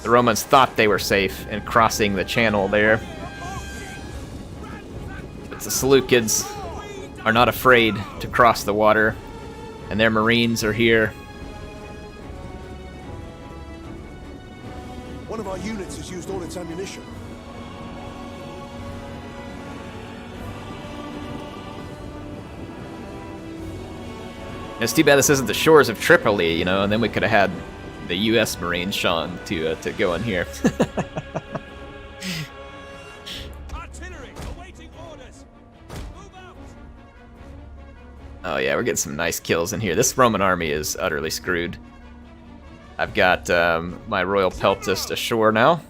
The Romans thought they were safe in crossing the channel there. But the Seleucids are not afraid to cross the water, and their Marines are here. One of our units has used all its ammunition. It's too bad this isn't the shores of Tripoli, you know, and then we could have had the U.S. Marines, Sean, to go in here. Artillery awaiting orders. Move out. Oh yeah, we're getting some nice kills in here. This Roman army is utterly screwed. I've got my Royal Peltist ashore now.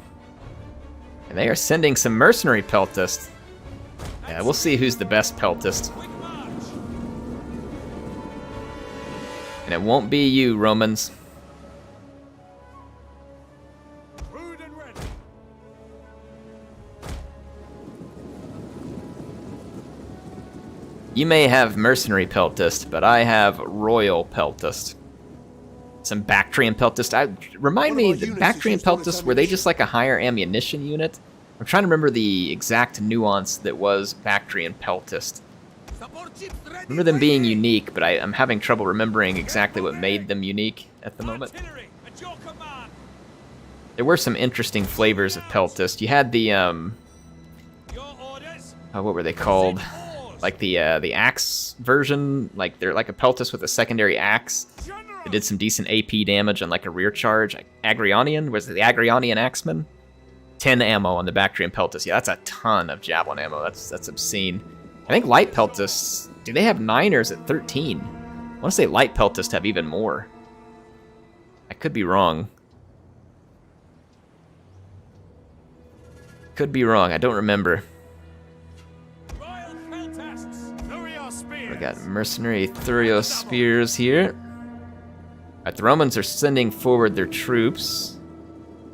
And they are sending some mercenary Peltist. Yeah, we'll see who's the best Peltist. Quick march. And it won't be you, Romans. Rude and ready. You may have mercenary Peltist, but I have Royal Peltist. Some Bactrian Peltist. Remind me, the Bactrian Peltist, were they just like a higher ammunition unit? I'm trying to remember the exact nuance that was Bactrian Peltist. I remember them being unique, but I'm having trouble remembering exactly what made them unique at the moment. Artillery at your command. There were some interesting flavors of Peltist. You had the, Your orders. oh, what were they called? Like the axe version, like they're like a Peltist with a secondary axe. It did some decent AP damage on like a rear charge. Agrionian, was it the Agrionian Axeman? 10 ammo on the Bactrian Peltist. Yeah, that's a ton of javelin ammo. That's obscene. I think light Peltists, do they have 9 or is it 13? I want to say light Peltists have even more. I could be wrong. Could be wrong, I don't remember. Royal Peltasts. Thurio spears. We got mercenary Thurio spears here. Alright, the Romans are sending forward their troops.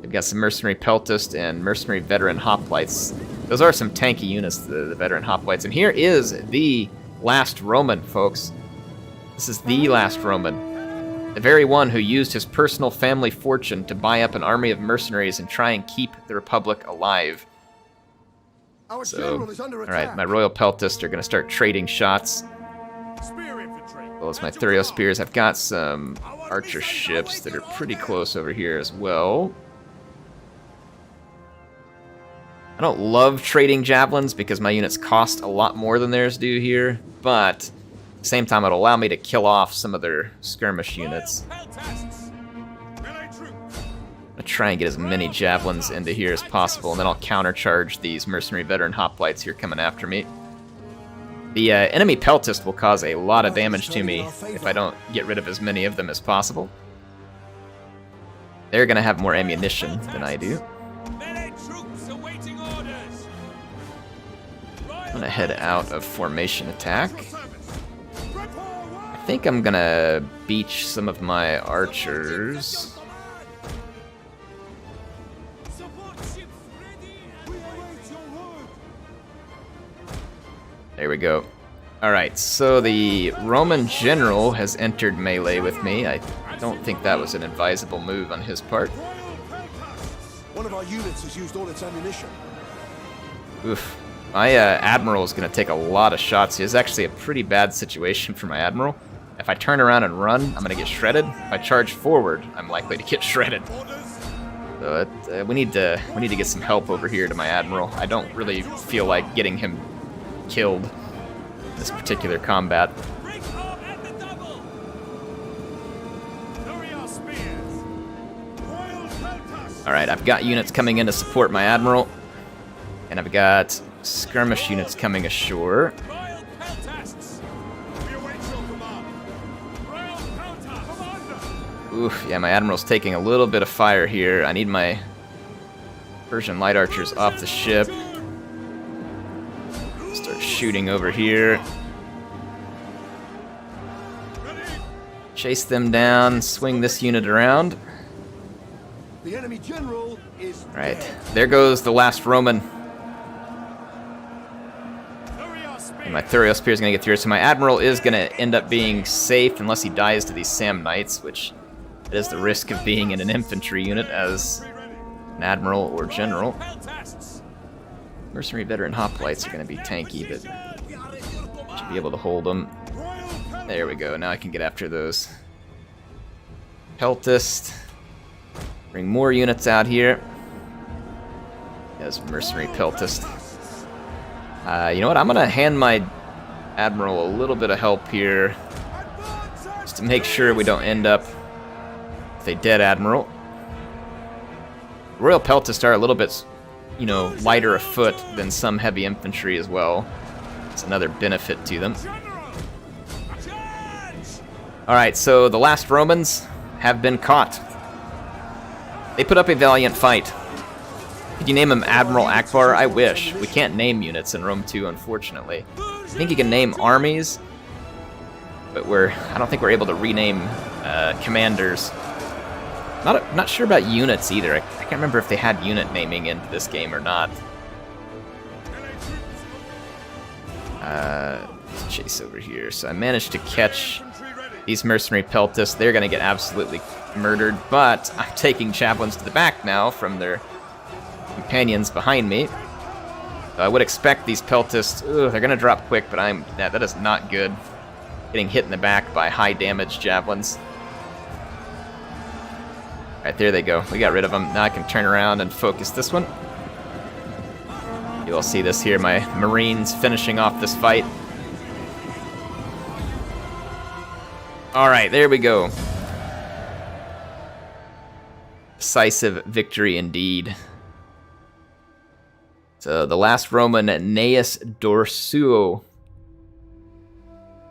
They've got some mercenary Peltist and mercenary veteran hoplites. Those are some tanky units, the veteran hoplites. And here is the last Roman, folks. This is the last Roman. The very one who used his personal family fortune to buy up an army of mercenaries and try and keep the Republic alive. Our So, general is under attack. alright, my Royal Peltists are going to start trading shots. Spear infantry. As well as my Thurio spears. I've got some archer ships that are pretty close over here as well. I don't love trading javelins because my units cost a lot more than theirs do here, but at the same time it'll allow me to kill off some of their skirmish units. Royal Peltasts. Melee troops. I'm gonna try and get as many javelins into here as possible, and then I'll countercharge these mercenary veteran hoplites here coming after me. The enemy Peltist will cause a lot of damage to me if I don't get rid of as many of them as possible. They're gonna have more ammunition than I do. Melee troops awaiting orders. I'm gonna head out of formation attack. Report. I think I'm gonna beach some of my archers. Support ships ready. We await your word. There we go. Alright, so the Roman general has entered melee with me. I don't think that was an advisable move on his part. Royal Peltasts. One of our units has used all its ammunition. Oof. My admiral is going to take a lot of shots. It's actually a pretty bad situation for my admiral. If I turn around and run, I'm going to get shredded. If I charge forward, I'm likely to get shredded. So we need to get some help over here to my admiral. I don't really feel like getting him killed in this particular combat. Break arm at the double. Thurio spears. Royal Peltasts. Alright, I've got units coming in to support my admiral. And I've got skirmish units coming ashore. Royal Peltasts! We await your command. Royal Pelta, commander! Oof, yeah, my admiral's taking a little bit of fire here. I need my Persian light archers off the ship. Start shooting over here. Chase them down, swing this unit around. The enemy general is Right, dead. there goes the last Roman. Thurio spear! And my Thurio spear is going to get through, so my admiral is going to end up being safe unless he dies to these Sam Knights, which is the risk of being in an infantry unit as an admiral or general. Peltasts! Mercenary veteran hoplites are going to be tanky, but should be able to hold them. Royal There we go. Now I can get after those Peltast. Bring more units out here. As mercenary Peltast. You know what? I'm going to hand my admiral a little bit of help here, just to make sure we don't end up with a dead admiral. Royal Peltast are a little bit, you know, lighter of foot than some heavy infantry as well. It's another benefit to them. Alright, so the last Romans have been caught. They put up a valiant fight. Could you name him Admiral Akbar? I wish. We can't name units in Rome 2, unfortunately. I think you can name armies, but I don't think we're able to rename commanders. Not sure about units either. I can't remember if they had unit naming into this game or not. Let's chase over here. So I managed to catch these mercenary Peltasts. They're going to get absolutely murdered, but I'm taking javelins to the back now from their companions behind me. So I would expect these Peltasts, they're going to drop quick, but that is not good. Getting hit in the back by high damage javelins. Alright, there they go. We got rid of them. Now I can turn around and focus this one. You all see this here, my Marines finishing off this fight. Alright, there we go. Decisive victory indeed. So the last Roman, Gnaeus Dorsuo.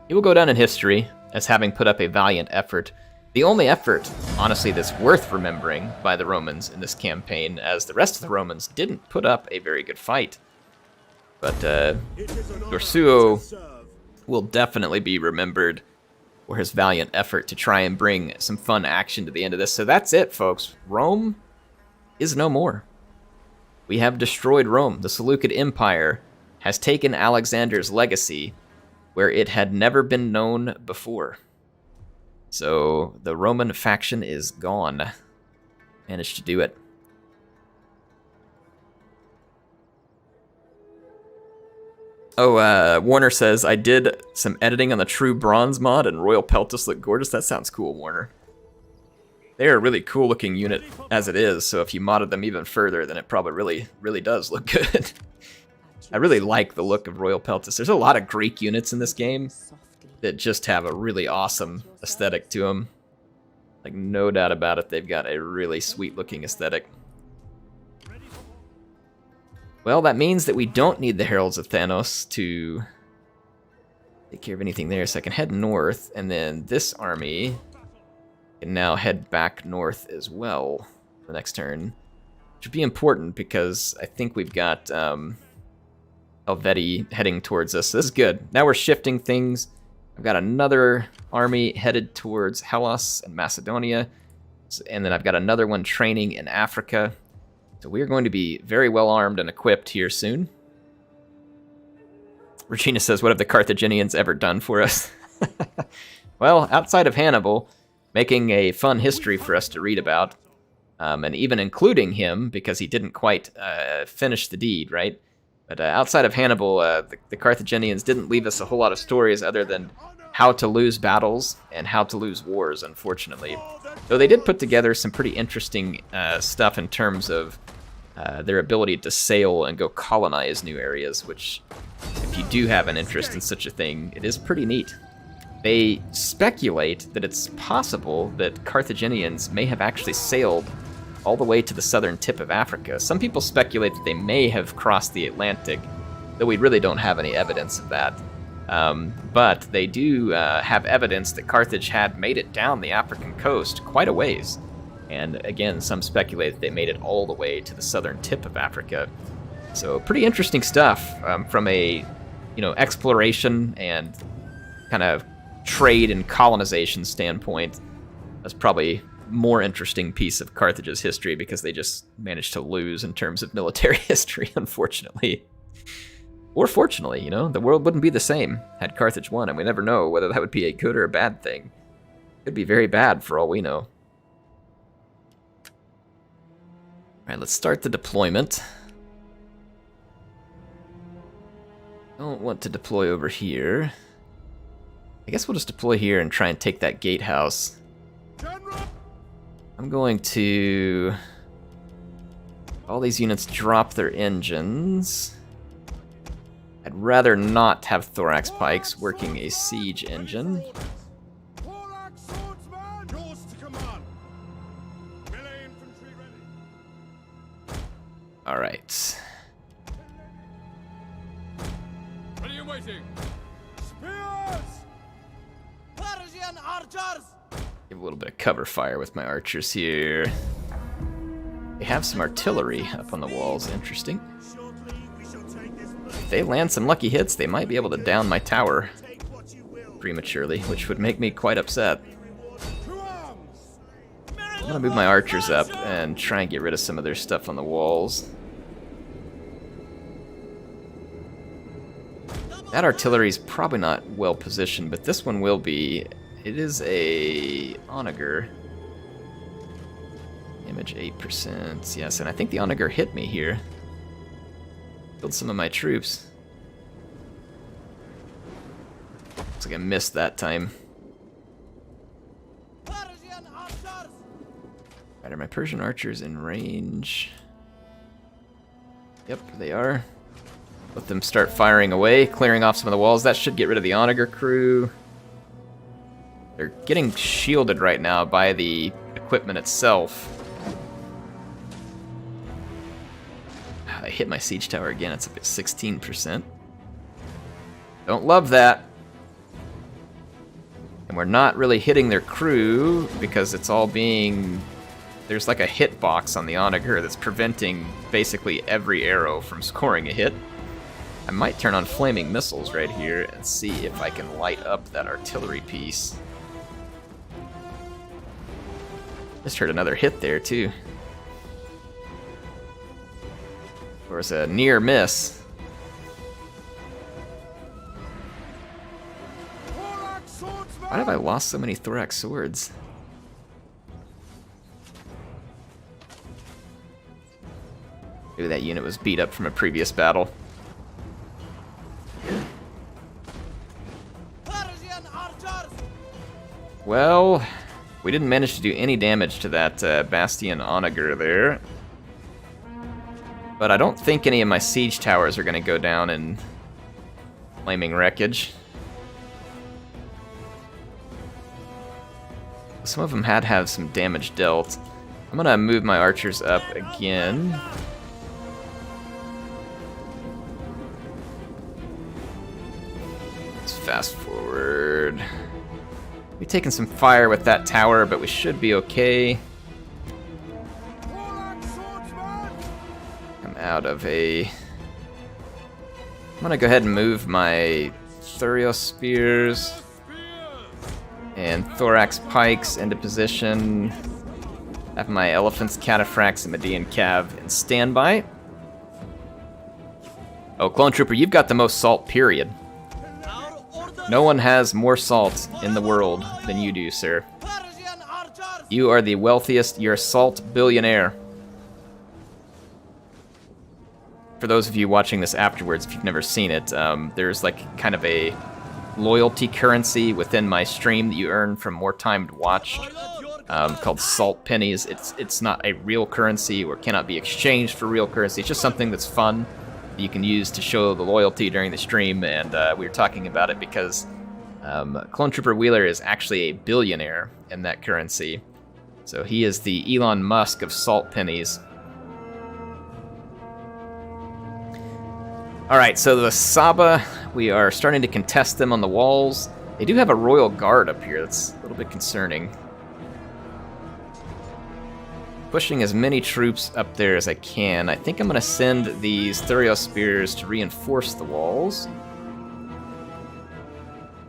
He will go down in history as having put up a valiant effort. The only effort, honestly, that's worth remembering by the Romans in this campaign, as the rest of the Romans didn't put up a very good fight. But Dorsuo will definitely be remembered for his valiant effort to try and bring some fun action to the end of this. So that's it, folks. Rome is no more. We have destroyed Rome. The Seleucid Empire has taken Alexander's legacy where it had never been known before. So the Roman faction is gone. Managed to do it. Oh, Warner says, I did some editing on the True Bronze mod and Royal Peltasts look gorgeous. That sounds cool, Warner. They're a really cool looking unit as it is, so if you modded them even further, then it probably really does look good. I really like the look of Royal Peltasts. There's a lot of Greek units in this game that just have a really awesome aesthetic to them. Like, no doubt about it, they've got a really sweet looking aesthetic. Well, that means that we don't need the Heralds of Thanos to take care of anything there, so I can head north, and then this army can now head back north as well the next turn. Which would be important because I think we've got Helvetii heading towards us. So this is good. Now we're shifting things. I've got another army headed towards Hellas and Macedonia, and then I've got another one training in Africa. So we're going to be very well armed and equipped here soon. Regina says, what have the Carthaginians ever done for us? Well, outside of Hannibal, making a fun history for us to read about, and even including him, because he didn't quite finish the deed, right? But outside of Hannibal, the Carthaginians didn't leave us a whole lot of stories other than how to lose battles and how to lose wars, unfortunately. Though they did put together some pretty interesting stuff in terms of their ability to sail and go colonize new areas, which, if you do have an interest in such a thing, it is pretty neat. They speculate that it's possible that Carthaginians may have actually sailed all the way to the southern tip of Africa. Some people speculate that they may have crossed the Atlantic, though we really don't have any evidence of that. But they do have evidence that Carthage had made it down the African coast quite a ways. And again, some speculate that they made it all the way to the southern tip of Africa. So pretty interesting stuff from a, exploration and kind of trade and colonization standpoint. That's probably more interesting piece of Carthage's history because they just managed to lose in terms of military history, unfortunately. Or fortunately, the world wouldn't be the same had Carthage won, and we never know whether that would be a good or a bad thing. Could be very bad for all we know. Alright, let's start the deployment. Don't want to deploy over here. I guess we'll just deploy here and try and take that gatehouse. I'm going to... all these units drop their engines. I'd rather not have thorax pikes working a siege engine. Alright. Ready and waiting. Give a little bit of cover fire with my archers here. They have some artillery up on the walls, interesting. If they land some lucky hits, they might be able to down my tower prematurely, which would make me quite upset. I'm gonna move my archers up and try and get rid of some of their stuff on the walls. That artillery is probably not well positioned, but this one will be. It is a onager. Damage 8%. Yes, and I think the onager hit me here. Killed some of my troops. Looks like I missed that time. Right, are my Persian archers in range? Yep, they are. Let them start firing away, clearing off some of the walls. That should get rid of the onager crew. They're getting shielded right now by the equipment itself. I hit my siege tower again. It's up at 16%. Don't love that. And we're not really hitting their crew because it's all being... there's like a hit box on the onager that's preventing basically every arrow from scoring a hit. I might turn on flaming missiles right here and see if I can light up that artillery piece. Just heard another hit there too. There was a near miss. Why have I lost so many thorax swords? Maybe that unit was beat up from a previous battle. Well, we didn't manage to do any damage to that Bastion onager there. But I don't think any of my siege towers are going to go down in flaming wreckage. Some of them had have some damage dealt. I'm going to move my archers up again. Let's fast forward. We're taking some fire with that tower, but we should be okay. I'm out of a... I'm gonna go ahead and move my Thurio spears and thorax pikes into position. Have my elephants, cataphracts, and Median cav in standby. Oh, Clone Trooper, you've got the most salt, period. No one has more salt in the world than you do, sir. You are the wealthiest, you're a salt billionaire. For those of you watching this afterwards, if you've never seen it, there's like kind of a loyalty currency within my stream that you earn from more time watched, called salt pennies. It's not a real currency or cannot be exchanged for real currency. It's just something that's fun that you can use to show the loyalty during the stream, and we were talking about it because Clone Trooper Wheeler is actually a billionaire in that currency. So he is the Elon Musk of salt pennies. Alright, so the Saba, we are starting to contest them on the walls. They do have a royal guard up here. That's a little bit concerning. Pushing as many troops up there as I can. I think I'm going to send these Thurio spears to reinforce the walls.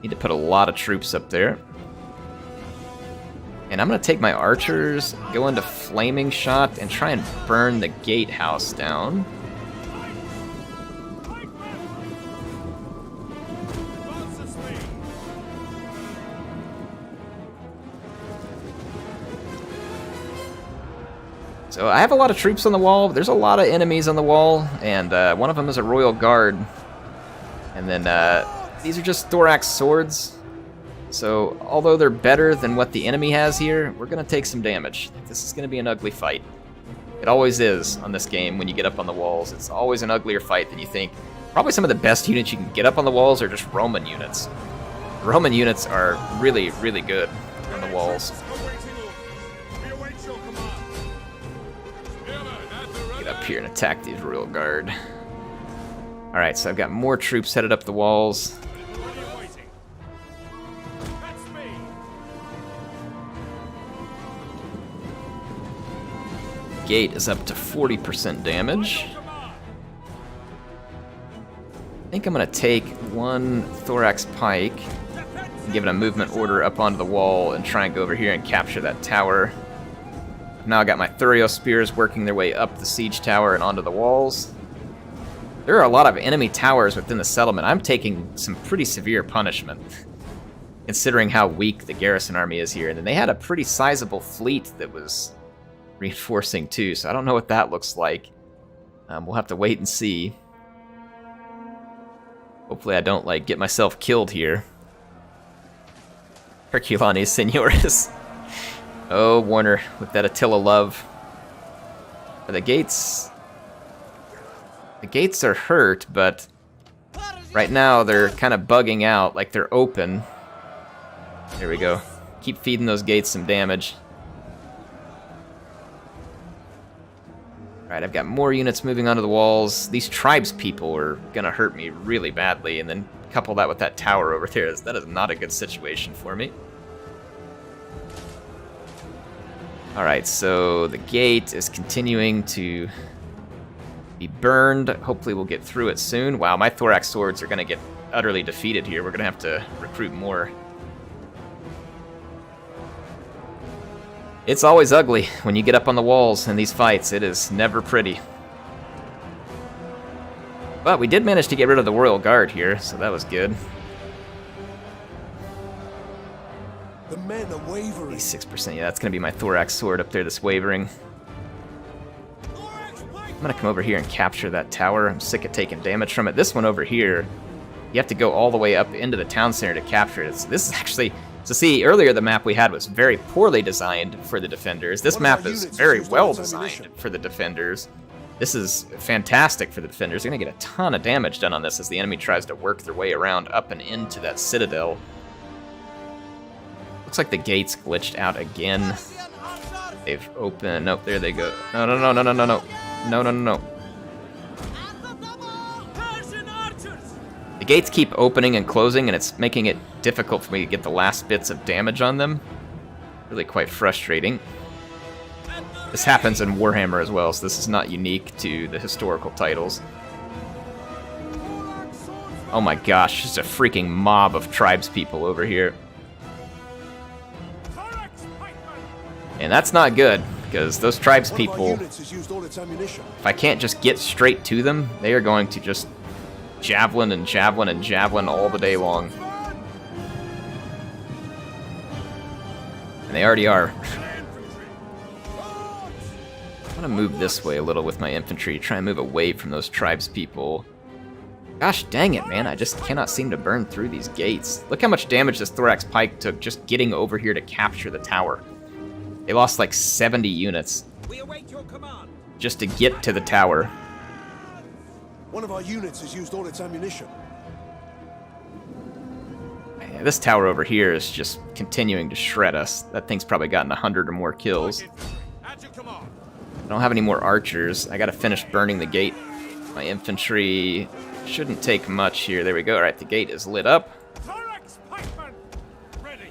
Need to put a lot of troops up there. And I'm going to take my archers, go into flaming shot, and try and burn the gatehouse down. So I have a lot of troops on the wall. There's a lot of enemies on the wall, and one of them is a royal guard. And then these are just thorax swords. So although they're better than what the enemy has here, we're going to take some damage. This is going to be an ugly fight. It always is on this game when you get up on the walls. It's always an uglier fight than you think. Probably some of the best units you can get up on the walls are just Roman units. Roman units are really, really good on the walls. Get up here and attack these royal guard. Alright, so I've got more troops headed up the walls. Gate is up to 40% damage. I think I'm going to take one Thorax Pike and give it a movement order up onto the wall and try and go over here and capture that tower. Now I got my Thurio spears working their way up the siege tower and onto the walls. There are a lot of enemy towers within the settlement. I'm taking some pretty severe punishment, considering how weak the garrison army is here. And then they had a pretty sizable fleet that was reinforcing too, so I don't know what that looks like. We'll have to wait and see. Hopefully I don't get myself killed here. Herculanes Senores. Oh, Warner, with that Attila love. The gates are hurt, but right now they're kind of bugging out, like they're open. There we go. Keep feeding those gates some damage. Alright, I've got more units moving onto the walls. These tribes people are gonna hurt me really badly, and then couple that with that tower over there. That is not a good situation for me. Alright, so the gate is continuing to be burned. Hopefully we'll get through it soon. Wow, my Thorax swords are gonna get utterly defeated here. We're gonna have to recruit more. It's always ugly when you get up on the walls in these fights. It is never pretty. But we did manage to get rid of the Royal Guard here, so that was good. The men are wavering. 6%, yeah, that's going to be my Thorax sword up there that's wavering. I'm going to come over here and capture that tower. I'm sick of taking damage from it. This one over here, you have to go all the way up into the town center to capture it. So this is actually... So see, earlier the map we had was very poorly designed for the defenders. This map is very well designed for the defenders. This is fantastic for the defenders. They're going to get a ton of damage done on this as the enemy tries to work their way around up and into that citadel. Looks like the gates glitched out again. They've opened... Nope, there they go. No, no, no, no, no, no, no. No, no, no, no. The gates keep opening and closing, and it's making it difficult for me to get the last bits of damage on them. Really quite frustrating. This happens in Warhammer as well, so this is not unique to the historical titles. Oh my gosh, just a freaking mob of tribespeople over here. And that's not good, because those tribespeople, if I can't just get straight to them, they are going to just javelin and javelin and javelin all the day long. And they already are. I'm gonna move this way a little with my infantry, try and move away from those tribespeople. Gosh dang it, man, I just cannot seem to burn through these gates. Look how much damage this Thorax Pike took just getting over here to capture the tower. They lost like 70 units just to get to the tower. One of our units has used all its ammunition. This tower over here is just continuing to shred us. That thing's probably gotten 100 or more kills. At your command. I don't have any more archers. I gotta finish burning the gate. My infantry shouldn't take much here. There we go. Alright, the gate is lit up. Thorax pikemen. Ready.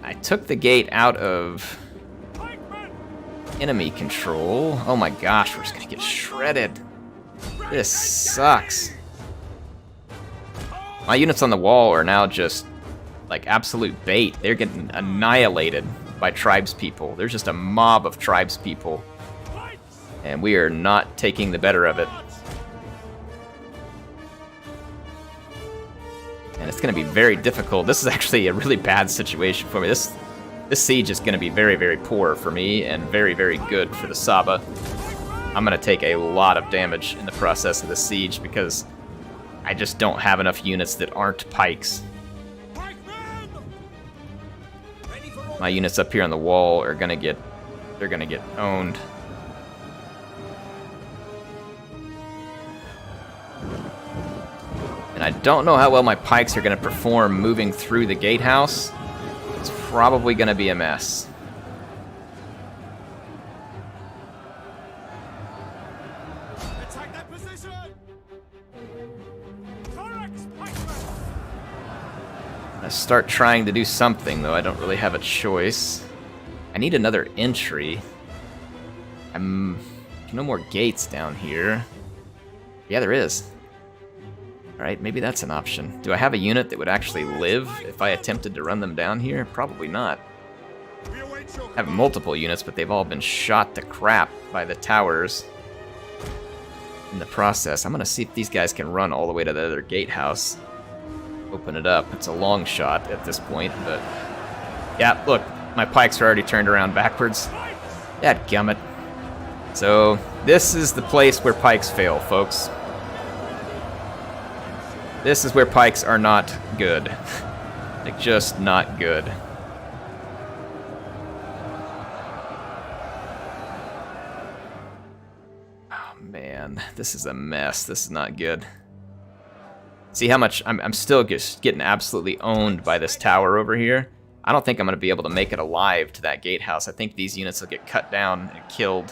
I took the gate out of Pikemen. enemy control. Oh my gosh, we're just gonna get shredded. This sucks. My units on the wall are now just like absolute bait. They're getting annihilated by tribespeople. There's just a mob of tribespeople, Pikes. and we are not taking the better of it. And it's going to be very difficult. This is actually a really bad situation for me. This siege is going to be very, very poor for me and very, very good for the Saba. I'm going to take a lot of damage in the process of the siege because I just don't have enough units that aren't pikes. Pikemen. Ready for all. My units up here on the wall are going to get, they're going to get owned. And I don't know how well my pikes are going to perform moving through the gatehouse. It's probably going to be a mess. Attack that position. Thorax pikemen. I start trying to do something, though I don't really have a choice. I need another entry. No more gates down here. Yeah, there is. Alright, maybe that's an option. Do I have a unit that would actually live if I attempted to run them down here? Probably not. We await your I have multiple units, but they've all been shot to crap by the towers in the process. I'm gonna see if these guys can run all the way to the other gatehouse. Open it up. It's a long shot at this point, but... yeah, look, my pikes are already turned around backwards. Dadgummit. So, this is the place where pikes fail, folks. This is where pikes are not good. Like, just not good. Oh, man. This is a mess. This is not good. See how much... I'm still just getting absolutely owned by this tower over here. I don't think I'm going to be able to make it alive to that gatehouse. I think these units will get cut down and killed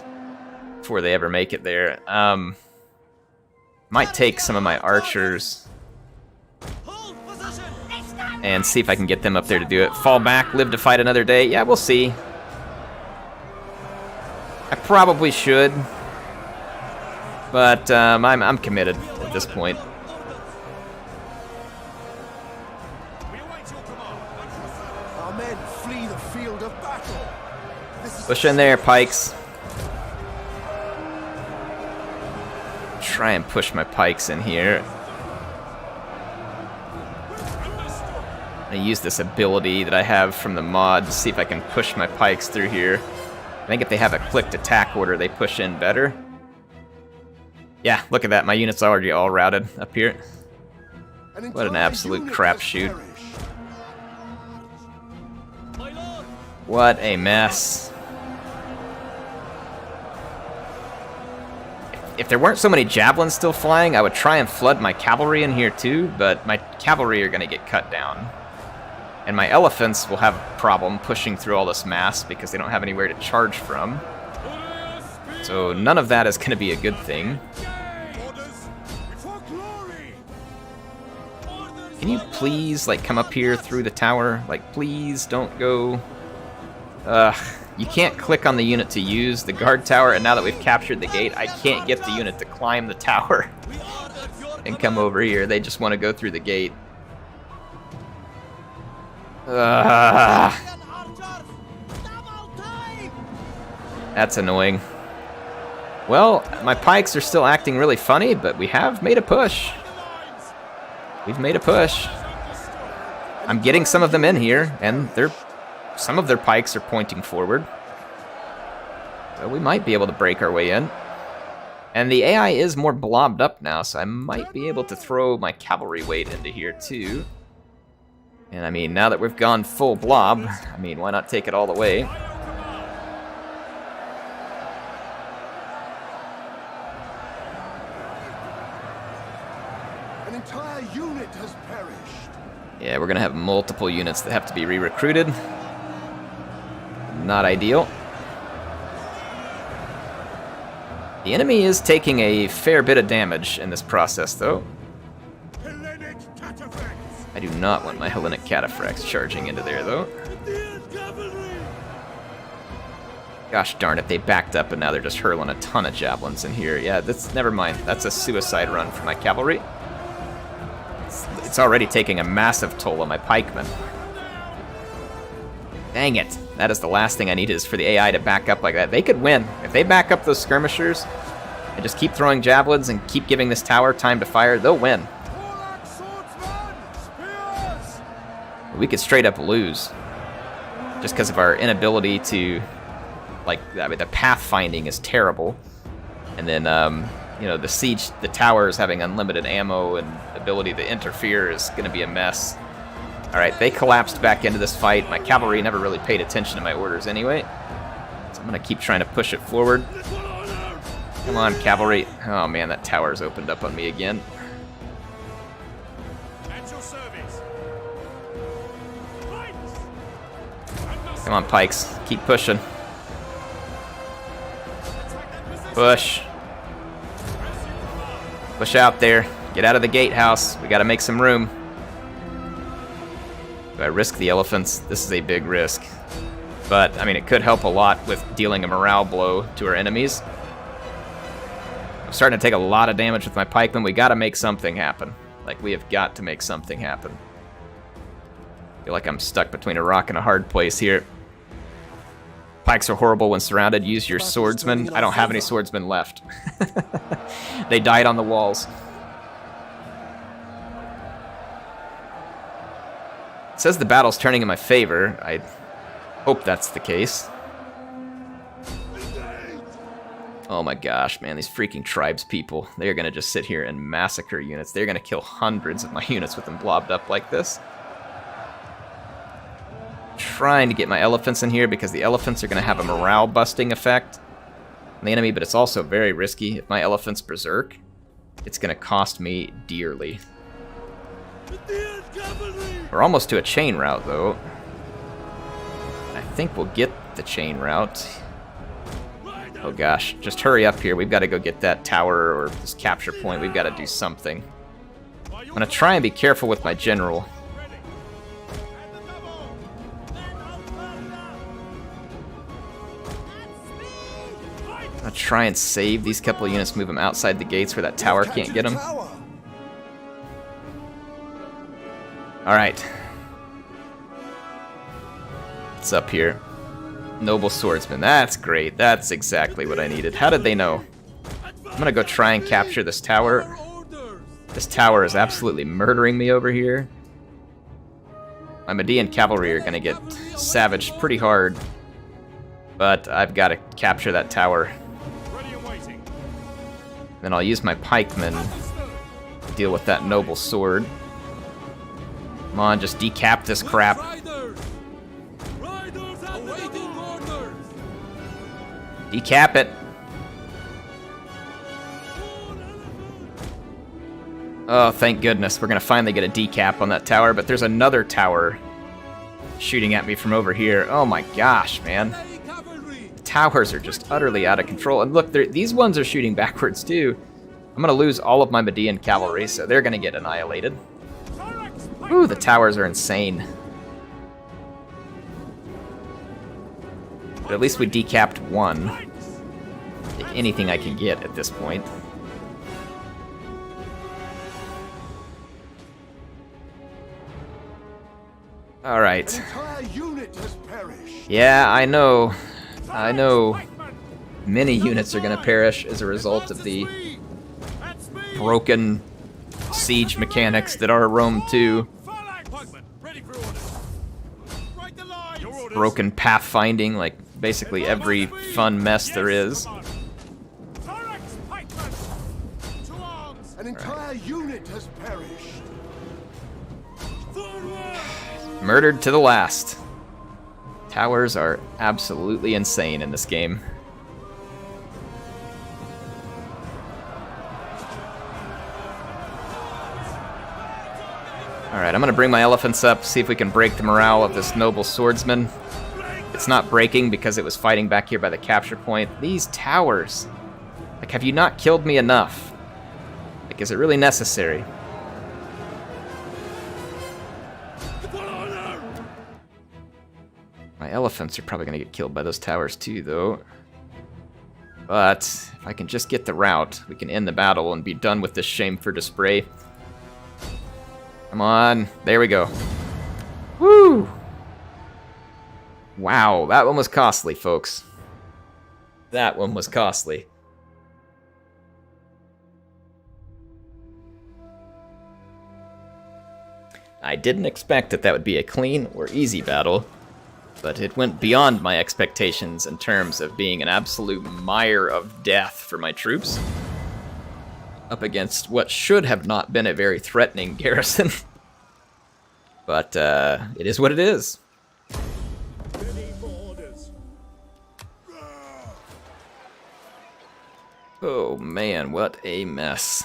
before they ever make it there. Might take some of my archers and see if I can get them up there to do it. Fall back, live to fight another day. Yeah, we'll see. I probably should, but I'm committed at this point. We await your command. Our men flee the field of battle. This is Push in there, pikes. Try and push my pikes in here. I use this ability that I have from the mod to see if I can push my pikes through here. I think if they have a clicked attack order, they push in better. Yeah, look at that. My unit's already all routed up here. What an absolute crapshoot. What a mess. If there weren't so many javelins still flying, I would try and flood my cavalry in here too, but my cavalry are going to get cut down. And my elephants will have a problem pushing through all this mass because they don't have anywhere to charge from. So none of that is going to be a good thing. Orders before glory. Can you please, like, come up here through the tower? Like, please don't go... you can't click on the unit to use the guard tower, and now that we've captured the gate, I can't get the unit to climb the tower and come over here. They just want to go through the gate. That's annoying. Well, my pikes are still acting really funny, but we have made a push. We've made a push. I'm getting some of them in here, and some of their pikes are pointing forward. So we might be able to break our way in. And the AI is more blobbed up now, so I might be able to throw my cavalry weight into here too. And I mean, now that we've gone full blob, I mean, why not take it all the way? An entire unit has perished. Yeah, we're gonna have multiple units that have to be re-recruited. Not ideal. The enemy is taking a fair bit of damage in this process, though. Hellenic cataphracts! I do not want my Hellenic cataphracts charging into there, though. Cavalry! Gosh darn it, they backed up and now they're just hurling a ton of javelins in here. Yeah, that's never mind. That's a suicide run for my cavalry. It's already taking a massive toll on my pikemen. Dang it. That is the last thing I need is for the AI to back up like that. They could win. If they back up those skirmishers and just keep throwing javelins and keep giving this tower time to fire, they'll win. We could straight up lose just because of our inability to, like, I mean, the pathfinding is terrible. And then, you know, the siege, the towers having unlimited ammo and ability to interfere is going to be a mess. Alright, they collapsed back into this fight. My cavalry never really paid attention to my orders anyway. So I'm going to keep trying to push it forward. Come on, cavalry. Oh man, that tower's opened up on me again. At your service. Come on, Pikes. Keep pushing. Push. Push out there. Get out of the gatehouse. We got to make some room. Do I risk the elephants? This is a big risk. But, I mean, it could help a lot with dealing a morale blow to our enemies. I'm starting to take a lot of damage with my pikemen. We got to make something happen. Like, we have got to make something happen. I feel like I'm stuck between a rock and a hard place here. Pikes are horrible when surrounded. Use your swordsmen. I don't have any swordsmen left. They died on the walls. It says the battle's turning in my favor. I hope that's the case. Oh my gosh, man, these freaking tribes people. They're gonna just sit here and massacre units. They're gonna kill hundreds of my units with them blobbed up like this. Trying to get my elephants in here because the elephants are gonna have a morale busting effect on the enemy, but it's also very risky. If my elephants berserk, it's gonna cost me dearly. We're almost to a chain route, though. I think we'll get the chain route. Oh gosh, just hurry up here. We've got to go get that tower or this capture point. We've got to do something. I'm going to try and be careful with my general. I'm going to try and save these couple of units, move them outside the gates where that tower can't get them. Alright. What's up here? Noble swordsman. That's great. That's exactly what I needed. How did they know? I'm gonna go try and capture this tower. This tower is absolutely murdering me over here. My Median cavalry are gonna get savaged pretty hard. But I've got to capture that tower. Then I'll use my pikemen to deal with that noble sword. Come on, just decap this crap. Decap it. Oh, thank goodness. We're going to finally get a decap on that tower, but there's another tower shooting at me from over here. Oh my gosh, man. The towers are just utterly out of control. And look, these ones are shooting backwards too. I'm going to lose all of my Median cavalry, so they're going to get annihilated. Ooh, the towers are insane. But at least we decapped one. Take anything I can get at this point. Alright. Yeah, I know. I know many units are going to perish as a result of the broken siege mechanics that are Rome 2. Broken pathfinding, like basically every fun mess there is. An entire unit has perished. Murdered to the last. Towers are absolutely insane in this game. Alright, Alright, I'm gonna bring my elephants up, see if we can break the morale of this noble swordsman. It's not breaking because it was fighting back here by the capture point. These towers! Like, have you not killed me enough? Like, is it really necessary? My elephants are probably gonna get killed by those towers too, though. But if I can just get the route, we can end the battle and be done with this shame for display. Come on, there we go. Woo! Wow, that one was costly, folks. That one was costly. I didn't expect that would be a clean or easy battle, but it went beyond my expectations in terms of being an absolute mire of death for my troops, up against what should have not been a very threatening garrison. But it is what it is. Oh man, what a mess.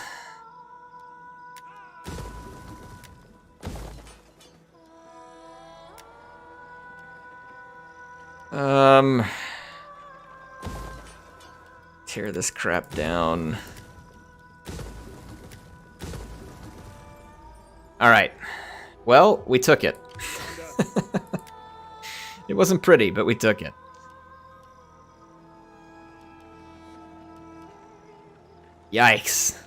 Tear this crap down. Alright. Well, we took it. It wasn't pretty, but we took it. Yikes.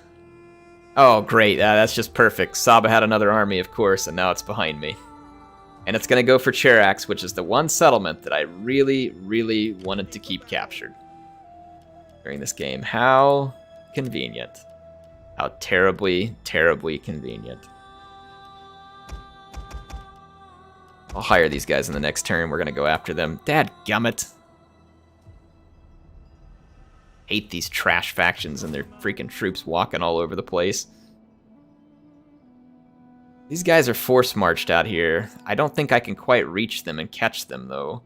Oh, great. That's just perfect. Saba had another army, of course, and now it's behind me. And it's going to go for Cherax, which is the one settlement that I really, really wanted to keep captured during this game. How convenient. How terribly, terribly convenient. I'll hire these guys in the next turn. We're going to go after them. Dadgummit. Hate these trash factions and their freaking troops walking all over the place. These guys are force marched out here. I don't think I can quite reach them and catch them, though.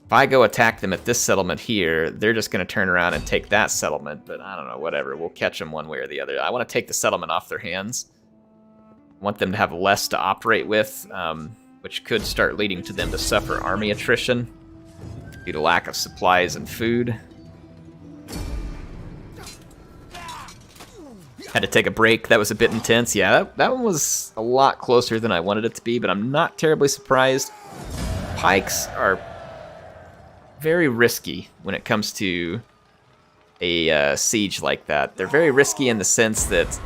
If I go attack them at this settlement here, they're just going to turn around and take that settlement, but I don't know, whatever. We'll catch them one way or the other. I want to take the settlement off their hands. I want them to have less to operate with, which could start leading to them to suffer army attrition due to lack of supplies and food. Had to take a break. That was a bit intense. Yeah, that one was a lot closer than I wanted it to be, but I'm not terribly surprised. Pikes are very risky when it comes to a siege like that. They're very risky in the sense that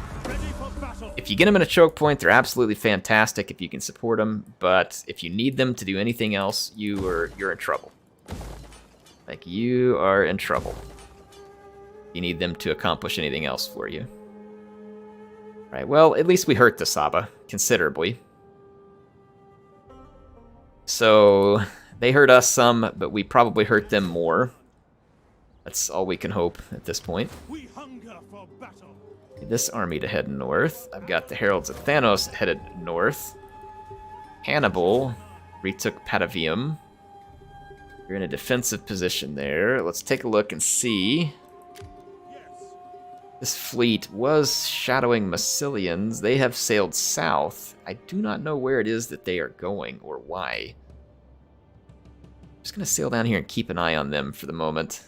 if you get them in a choke point, they're absolutely fantastic if you can support them, but if you need them to do anything else, you're in trouble. Like, you are in trouble. You need them to accomplish anything else for you. Right, well, at least we hurt the Saba considerably. So, they hurt us some, but we probably hurt them more. That's all we can hope at this point. We hunger for battle. This army to head north. I've got the Heralds of Thanos headed north. Hannibal retook Patavium. You're in a defensive position there. Let's take a look and see. This fleet was shadowing Massilians. They have sailed south. I do not know where it is that they are going or why. I'm just going to sail down here and keep an eye on them for the moment.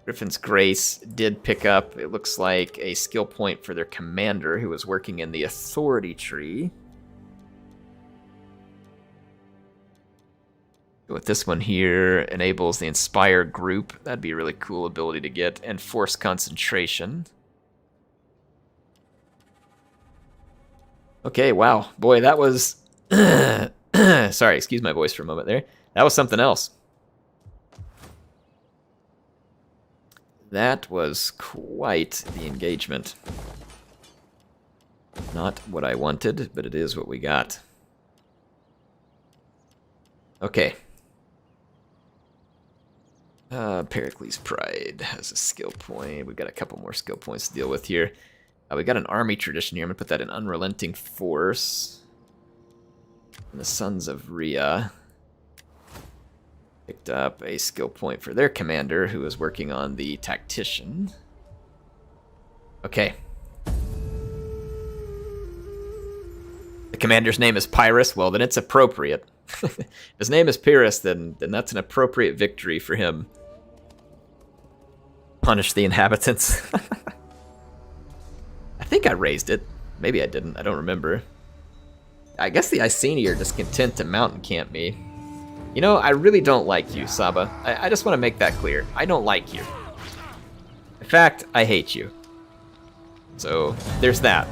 Griffin's Grace did pick up, it looks like, a skill point for their commander who was working in the authority tree. With this one here, enables the Inspire group. That'd be a really cool ability to get. And Force Concentration. Okay, wow. Boy, that was... Sorry, excuse my voice for a moment there. That was something else. That was quite the engagement. Not what I wanted, but it is what we got. Okay. Pericles' Pride has a skill point. We've got a couple more skill points to deal with here. We got an army tradition here. I'm going to put that in Unrelenting Force. And the Sons of Rhea picked up a skill point for their commander, who is working on the Tactician. Okay. commander's name is Pyrrhus, well, then it's appropriate. If his name is Pyrrhus, then that's an appropriate victory for him. Punish the inhabitants. I think I raised it. Maybe I didn't. I don't remember. I guess the Iceni are just content to mountain camp me. You know, I really don't like you, Saba. I just want to make that clear. I don't like you. In fact, I hate you. So, there's that.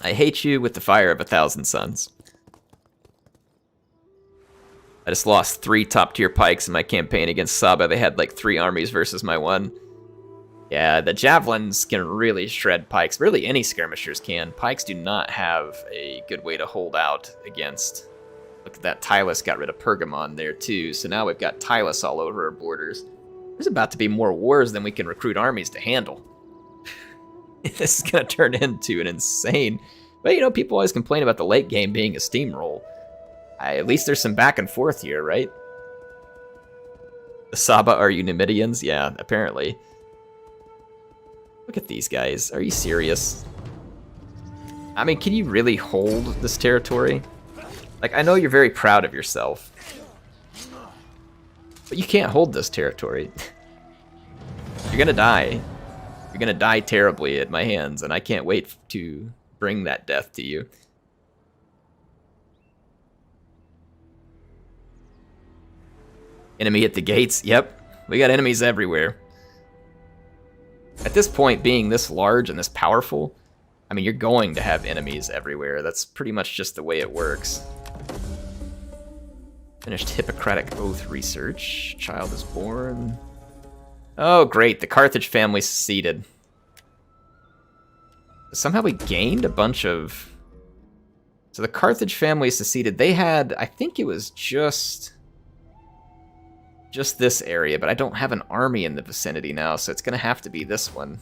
I hate you with the fire of 1,000 suns. I just lost 3 top-tier pikes in my campaign against Saba. They had like 3 armies versus my 1. Yeah, the javelins can really shred pikes. Really, any skirmishers can. Pikes do not have a good way to hold out against... Look at that, Tylus got rid of Pergamon there too, so now we've got Tylus all over our borders. There's about to be more wars than we can recruit armies to handle. This is going to turn into an insane... But, you know, people always complain about the late game being a steamroll. At least there's some back and forth here, right? The Saba are Numidians? Yeah, apparently. Look at these guys. Are you serious? I mean, can you really hold this territory? Like, I know you're very proud of yourself. But you can't hold this territory. You're gonna die. You're gonna die terribly at my hands, and I can't wait to bring that death to you. Enemy at the gates? Yep. We got enemies everywhere. At this point, being this large and this powerful, I mean, you're going to have enemies everywhere. That's pretty much just the way it works. Finished Hippocratic Oath research. Child is born. Oh, great. The Carthage family seceded. Somehow we gained a bunch of... So the Carthage family seceded. They had, I think it was just this area, but I don't have an army in the vicinity now, so it's going to have to be this one.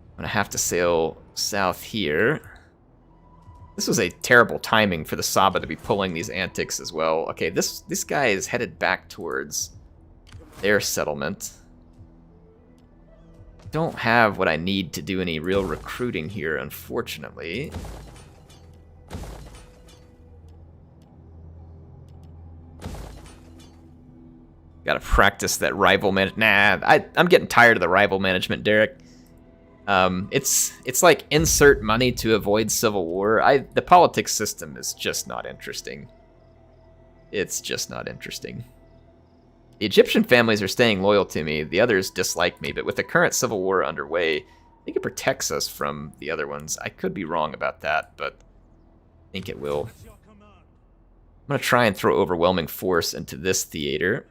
I'm going to have to sail south here. This was a terrible timing for the Saba to be pulling these antics as well. Okay, this guy is headed back towards their settlement. Don't have what I need to do any real recruiting here, unfortunately. Gotta practice that rival management. Nah, I'm getting tired of the rival management, Derek. It's like insert money to avoid civil war. The politics system is just not interesting. It's just not interesting. The Egyptian families are staying loyal to me. The others dislike me, but with the current civil war underway, I think it protects us from the other ones. I could be wrong about that, but I think it will. I'm going to try and throw overwhelming force into this theater.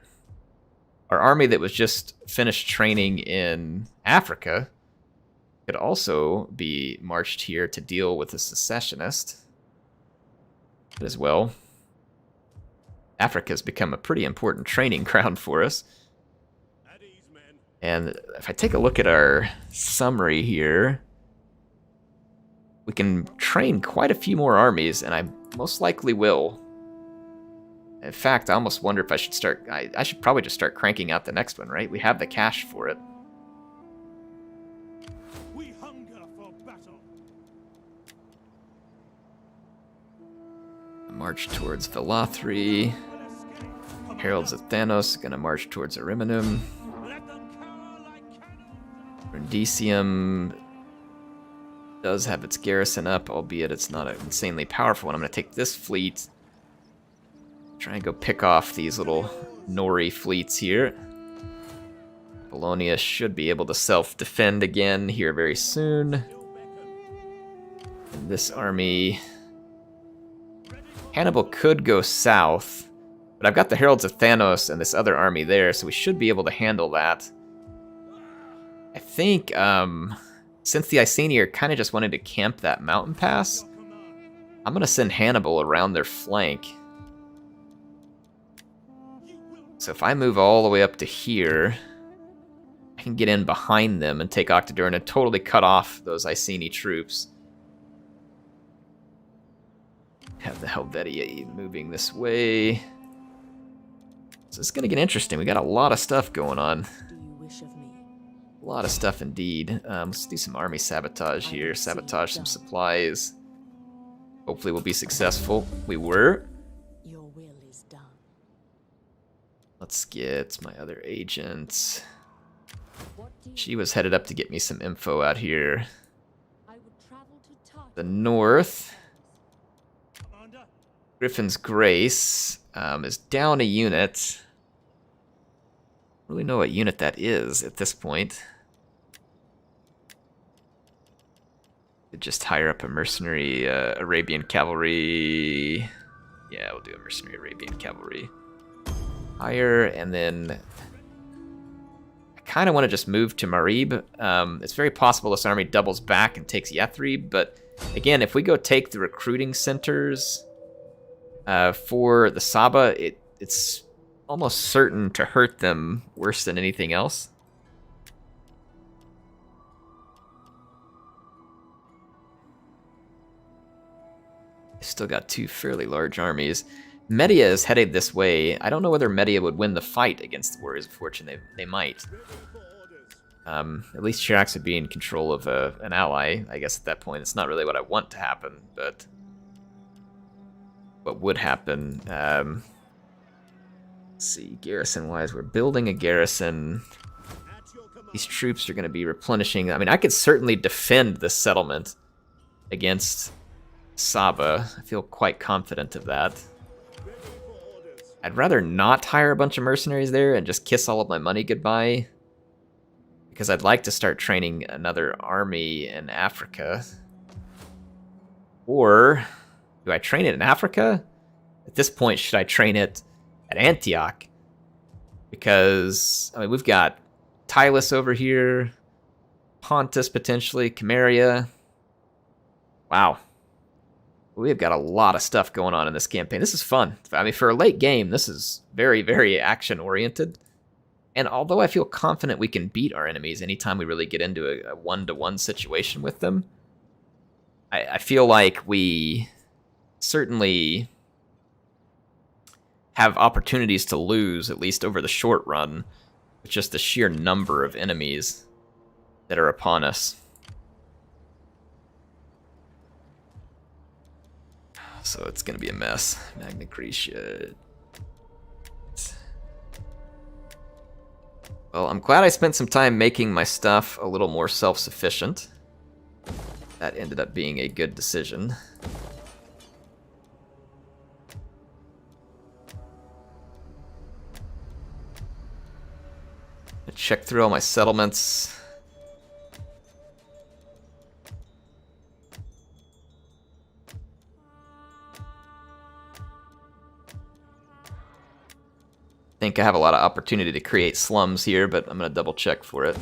Our army that was just finished training in Africa could also be marched here to deal with the secessionist as well. Africa's become a pretty important training ground for us. And if I take a look at our summary here, we can train quite a few more armies, and I most likely will. In fact, I almost wonder if I should start... I should probably just start cranking out the next one, right? We have the cash for it. We hunger for battle. March towards Velathri. Heralds of Thanos gonna march towards Ariminum. Brundisium does have its garrison up, albeit it's not an insanely powerful one. I'm gonna take this fleet. Try and go pick off these little Nori fleets here. Bologna should be able to self-defend again here very soon. And this army... Hannibal could go south, but I've got the Heralds of Thanos and this other army there, so we should be able to handle that. I think, since the Iceni are kind of just wanting to camp that mountain pass, I'm going to send Hannibal around their flank. So if I move all the way up to here, I can get in behind them and take Octodurn and totally cut off those Iceni troops. Have the Helvetii moving this way. So it's going to get interesting. We got a lot of stuff going on. Do you wish of me? A lot of stuff indeed. Let's do some army sabotage here. Sabotage some supplies. Hopefully we'll be successful. We were. Your will is done. Let's get my other agent. What do you She was headed up to get me some info out here. I would travel to Tartarus. The north. Commander, Griffin's Grace is down a unit. I don't really know what unit that is at this point. Could just hire up a mercenary Arabian cavalry. Yeah, we'll do a mercenary Arabian cavalry. Hire, and then I kind of want to just move to Marib. It's very possible this army doubles back and takes Yathrib, but again, if we go take the recruiting centers for the Saba, it's almost certain to hurt them worse than anything else. Still got two fairly large armies. Media is headed this way. I don't know whether Media would win the fight against the Warriors of Fortune. They might. At least Chirax would be in control of an ally, I guess, at that point. It's not really what I want to happen, but what would happen. Let's see, garrison-wise, we're building a garrison. These troops are going to be replenishing. I mean, I could certainly defend this settlement against Saba. I feel quite confident of that. I'd rather not hire a bunch of mercenaries there and just kiss all of my money goodbye, because I'd like to start training another army in Africa. Or do I train it in Africa? At this point, should I train it at Antioch? Because, I mean, we've got Tylus over here, Pontus potentially, Camarilla. Wow. We've got a lot of stuff going on in this campaign. This is fun. I mean, for a late game, this is very, very action-oriented. And although I feel confident we can beat our enemies anytime we really get into a one-to-one situation with them, I feel like we certainly have opportunities to lose, at least over the short run, with just the sheer number of enemies that are upon us. So it's going to be a mess. Magna Graecia. Well, I'm glad I spent some time making my stuff a little more self-sufficient. That ended up being a good decision. Check through all my settlements. I think I have a lot of opportunity to create slums here, but I'm going to double check for it.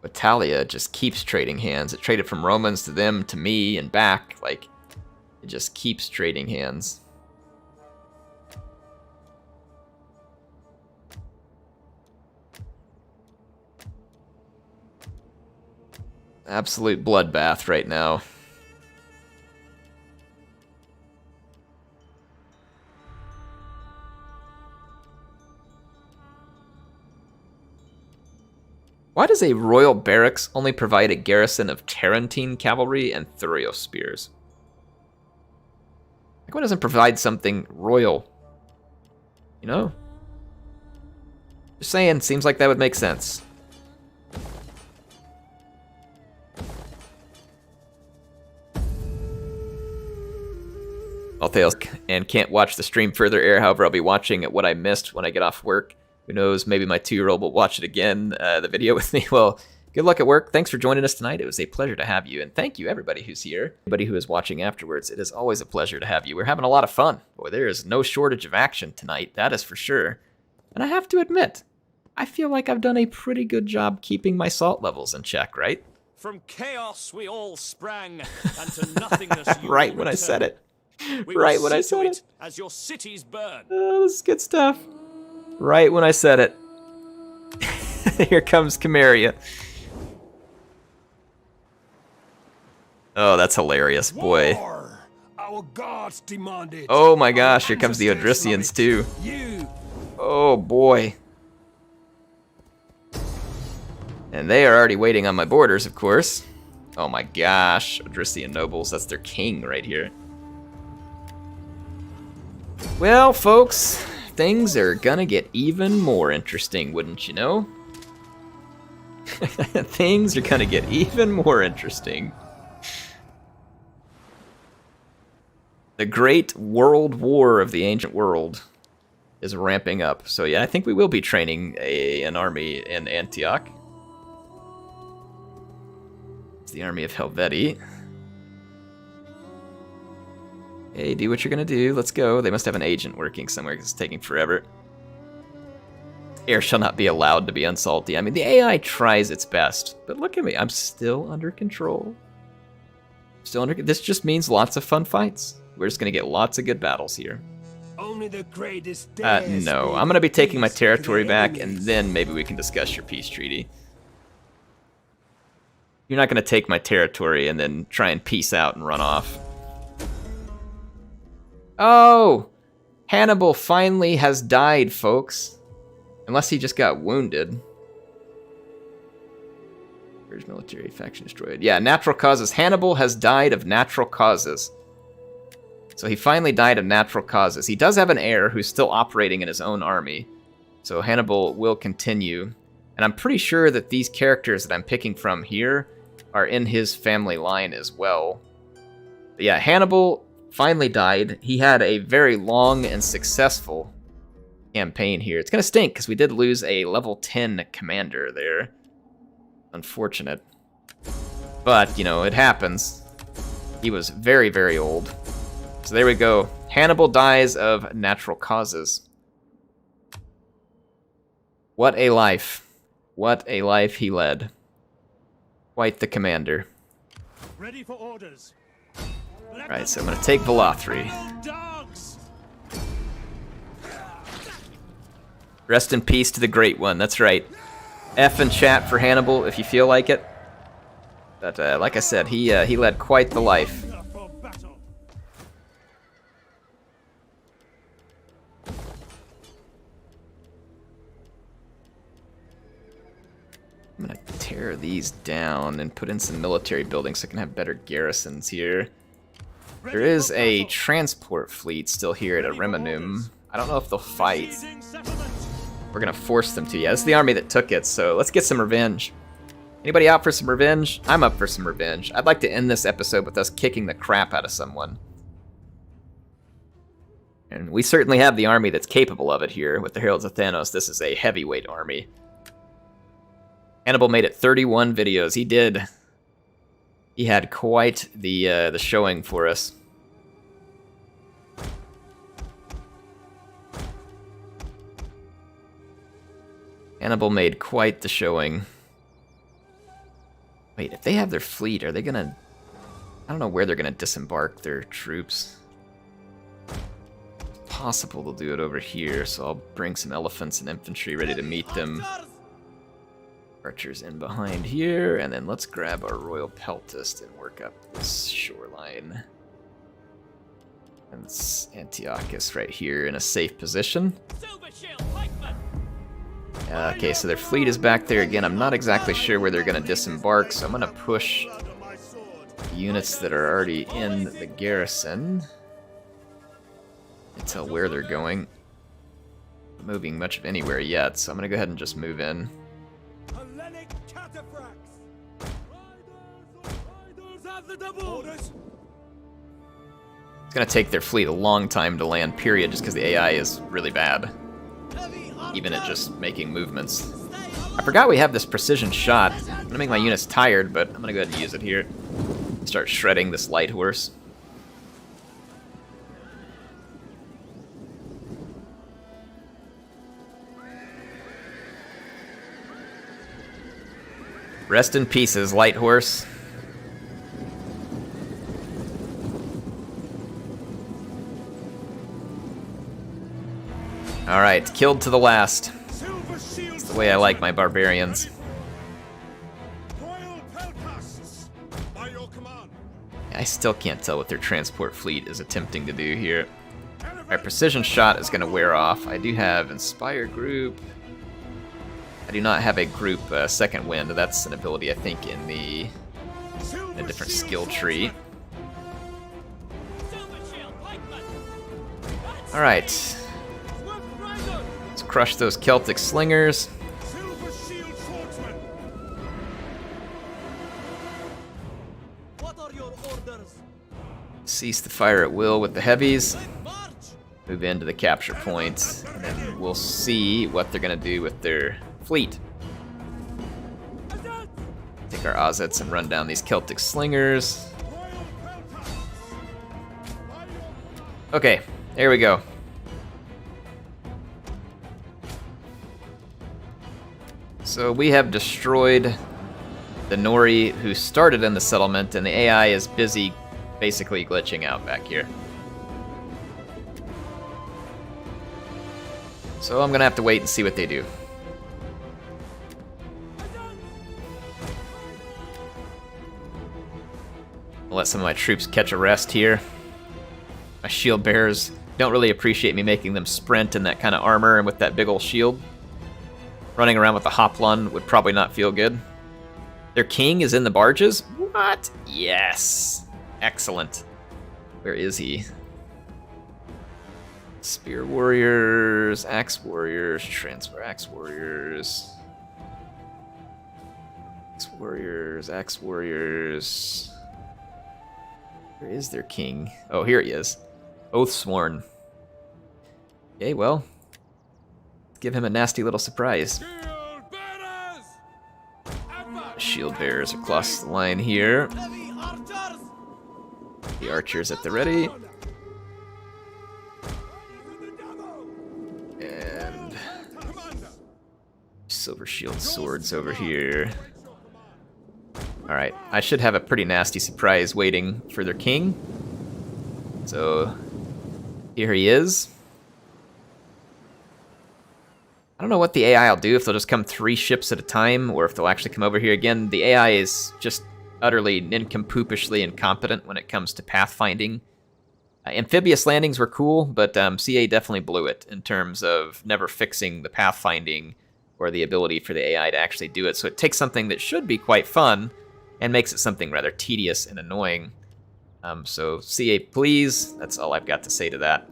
Italia just keeps trading hands. It traded from Romans to them to me and back. Like, it just keeps trading hands. Absolute bloodbath right now. Why does a royal barracks only provide a garrison of Tarentine cavalry and Thurio spears? Like, why doesn't it provide something royal? You know? Just saying, seems like that would make sense. I'll and can't watch the stream further air, however I'll be watching what I missed when I get off work. Who knows, maybe my 2-year-old will watch it again, the video with me. Well, good luck at work. Thanks for joining us tonight. It was a pleasure to have you. And thank you, everybody who's here. Everybody who is watching afterwards, it is always a pleasure to have you. We're having a lot of fun. Boy, there is no shortage of action tonight, that is for sure. And I have to admit, I feel like I've done a pretty good job keeping my salt levels in check, right? from chaos we all sprang, and to nothingness you Right will when I said return. it. We Right will when I see to said it it. as your cities burn. Oh, this is good stuff. Right when I said it. Here comes Camarilla. Oh, that's hilarious, boy. War! Our gods demanded. Oh my gosh, here comes the Odrysians too. You Oh boy. And they are already waiting on my borders, of course. Oh my gosh, Odrysian nobles, that's their king right here. Well, folks, things are gonna get even more interesting, wouldn't you know? Things are gonna get even more interesting. The Great World War of the Ancient World is ramping up. So yeah, I think we will be training an army in Antioch. It's the army of Helvetii. Hey, do what you're gonna do. Let's go. They must have an agent working somewhere because it's taking forever. Air shall not be allowed to be unsalty. I mean, the AI tries its best, but look at me. I'm still under control. This just means lots of fun fights. We're just gonna get lots of good battles here. Only the greatest No. I'm gonna be taking my territory back, and then maybe we can discuss your peace treaty. You're not gonna take my territory and then try and peace out and run off. Oh! Hannibal finally has died, folks. Unless he just got wounded. Where's military faction destroyed? Yeah, natural causes. Hannibal has died of natural causes. So he finally died of natural causes. He does have an heir who's still operating in his own army. So Hannibal will continue. And I'm pretty sure that these characters that I'm picking from here are in his family line as well. But yeah, Hannibal finally died. He had a very long and successful campaign here. It's gonna stink because we did lose a level 10 commander there. Unfortunate. But, you know, it happens. He was very, very old. So there we go. Hannibal dies of natural causes. What a life. What a life he led. Quite the commander. Ready for orders. Right, so I'm gonna take Velothri. Rest in peace to the Great One, that's right. F in chat for Hannibal if you feel like it. But like I said, he led quite the life. I'm gonna tear these down and put in some military buildings so I can have better garrisons here. There is a transport fleet still here at Ariminum. I don't know if they'll fight. We're gonna force them to. Yeah, this is the army that took it, so let's get some revenge. Anybody out for some revenge? I'm up for some revenge. I'd like to end this episode with us kicking the crap out of someone. And we certainly have the army that's capable of it here with the Heralds of Thanos. This is a heavyweight army. Hannibal made it 31 videos. He did. He had quite the showing for us. Hannibal made quite the showing. Wait, if they have their fleet, are they gonna... I don't know where they're gonna disembark their troops. It's possible they'll do it over here, so I'll bring some elephants and infantry ready to meet them. Archers in behind here, and then let's grab our Royal Peltist and work up this shoreline. And it's Antiochus right here in a safe position. Okay, so their fleet is back there again. I'm not exactly sure where they're going to disembark, so I'm going to push units that are already in the garrison. Can't tell where they're going. Not moving much of anywhere yet, so I'm going to go ahead and just move in. It's going to take their fleet a long time to land, period, just because the AI is really bad. Even at just making movements. I forgot we have this precision shot. I'm going to make my units tired, but I'm going to go ahead and use it here. Start shredding this light horse. Rest in pieces, light horse. Alright, killed to the last. That's the way I like my barbarians. I still can't tell what their transport fleet is attempting to do here. Alright, Precision Shot is going to wear off. I do have Inspire Group. I do not have a group Second Wind. That's an ability, I think, in a different skill tree. Alright. Let's crush those Celtic Slingers. Silver shield swordsman. What are your orders? Cease the fire at will with the heavies. March! Move into the capture point. And then we'll see what they're going to do with their fleet. Take our Ozets and run down these Celtic Slingers. Okay, there we go. So we have destroyed the Nori who started in the settlement, and the AI is busy basically glitching out back here. So I'm gonna have to wait and see what they do. I'll let some of my troops catch a rest here. My shield bearers don't really appreciate me making them sprint in that kind of armor and with that big old shield. Running around with a hoplon would probably not feel good. Their king is in the barges? What? Yes. Excellent. Where is he? Spear warriors, axe warriors, transfer axe warriors. Axe warriors, axe warriors. Where is their king? Oh, here he is. Oathsworn. Okay, well, let's give him a nasty little surprise. Shield bearers. Shield bearers across the line here. Heavy archers! The archers at the ready. And silver shield swords over here. Alright, I should have a pretty nasty surprise waiting for their king. So, here he is. I don't know what the AI will do, if they'll just come 3 ships at a time, or if they'll actually come over here again. The AI is just utterly nincompoopishly incompetent when it comes to pathfinding. Amphibious landings were cool, but CA definitely blew it in terms of never fixing the pathfinding or the ability for the AI to actually do it. So it takes something that should be quite fun and makes it something rather tedious and annoying. So CA, please. That's all I've got to say to that.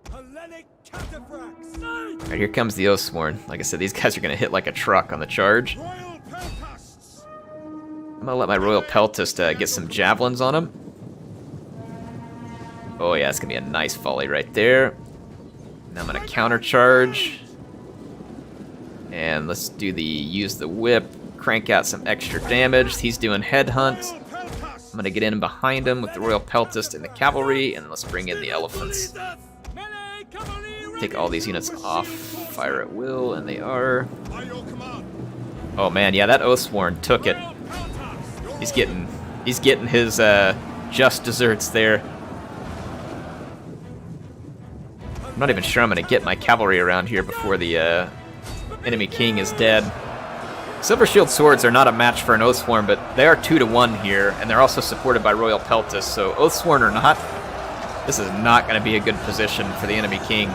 Hellenic cataphracts! All right, here comes the Oathsworn. Like I said, these guys are going to hit like a truck on the charge. Royal peltasts. I'm going to let my Royal Peltast get some javelins on him. Oh yeah, it's going to be a nice volley right there. Now I'm going to countercharge. And let's do use the whip, crank out some extra damage. He's doing headhunt. Royal peltasts. I'm going to get in behind him with the Royal Peltast and the cavalry, and let's bring in the elephants. Melee cavalry ready. Take all these units off, fire at will, and they are. By your command. Oh man, yeah, that Oathsworn took it. Royal peltasts. He's getting his just desserts there. I'm not even sure I'm going to get my cavalry around here before the enemy king is dead. Silver Shield Swords are not a match for an Oathsworn, but they are 2-to-1 here, and they're also supported by Royal Peltasts, so Oathsworn or not, this is not going to be a good position for the enemy king.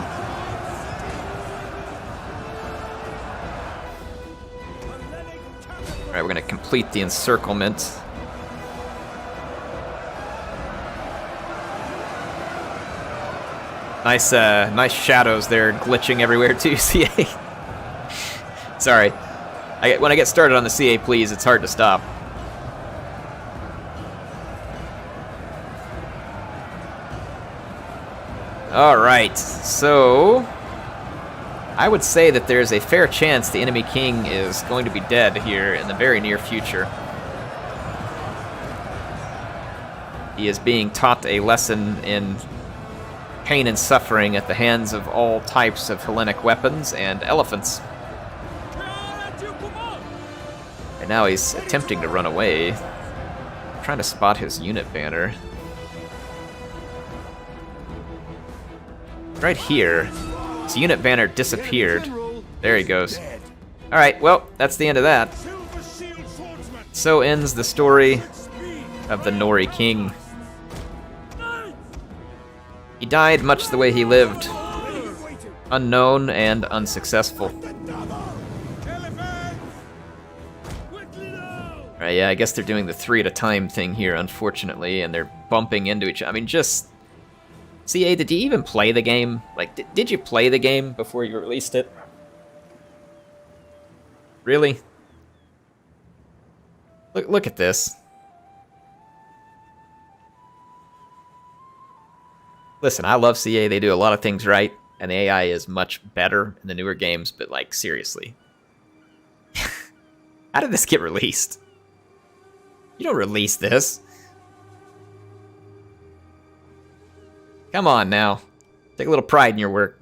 Alright, we're going to complete the encirclement. Nice shadows there, glitching everywhere too, CA. Sorry. When I get started on the CA, please, it's hard to stop. Alright, so I would say that there's a fair chance the enemy king is going to be dead here in the very near future. He is being taught a lesson in pain and suffering at the hands of all types of Hellenic weapons and elephants. And now he's attempting to run away. I'm trying to spot his unit banner. Right here. His unit banner disappeared. There he goes. Alright, well, that's the end of that. Silver shield swordsman. So ends the story of the Nori King. He died much the way he lived. Unknown and unsuccessful. Alright, yeah, I guess they're doing the 3 at a time thing here, unfortunately, and they're bumping into each other. I mean, just... CA, did you even play the game? Like, did you play the game before you released it? Really? Look at this. Listen, I love CA. They do a lot of things right, and the AI is much better in the newer games, but, like, seriously. How did this get released? You don't release this. Come on now. Take a little pride in your work.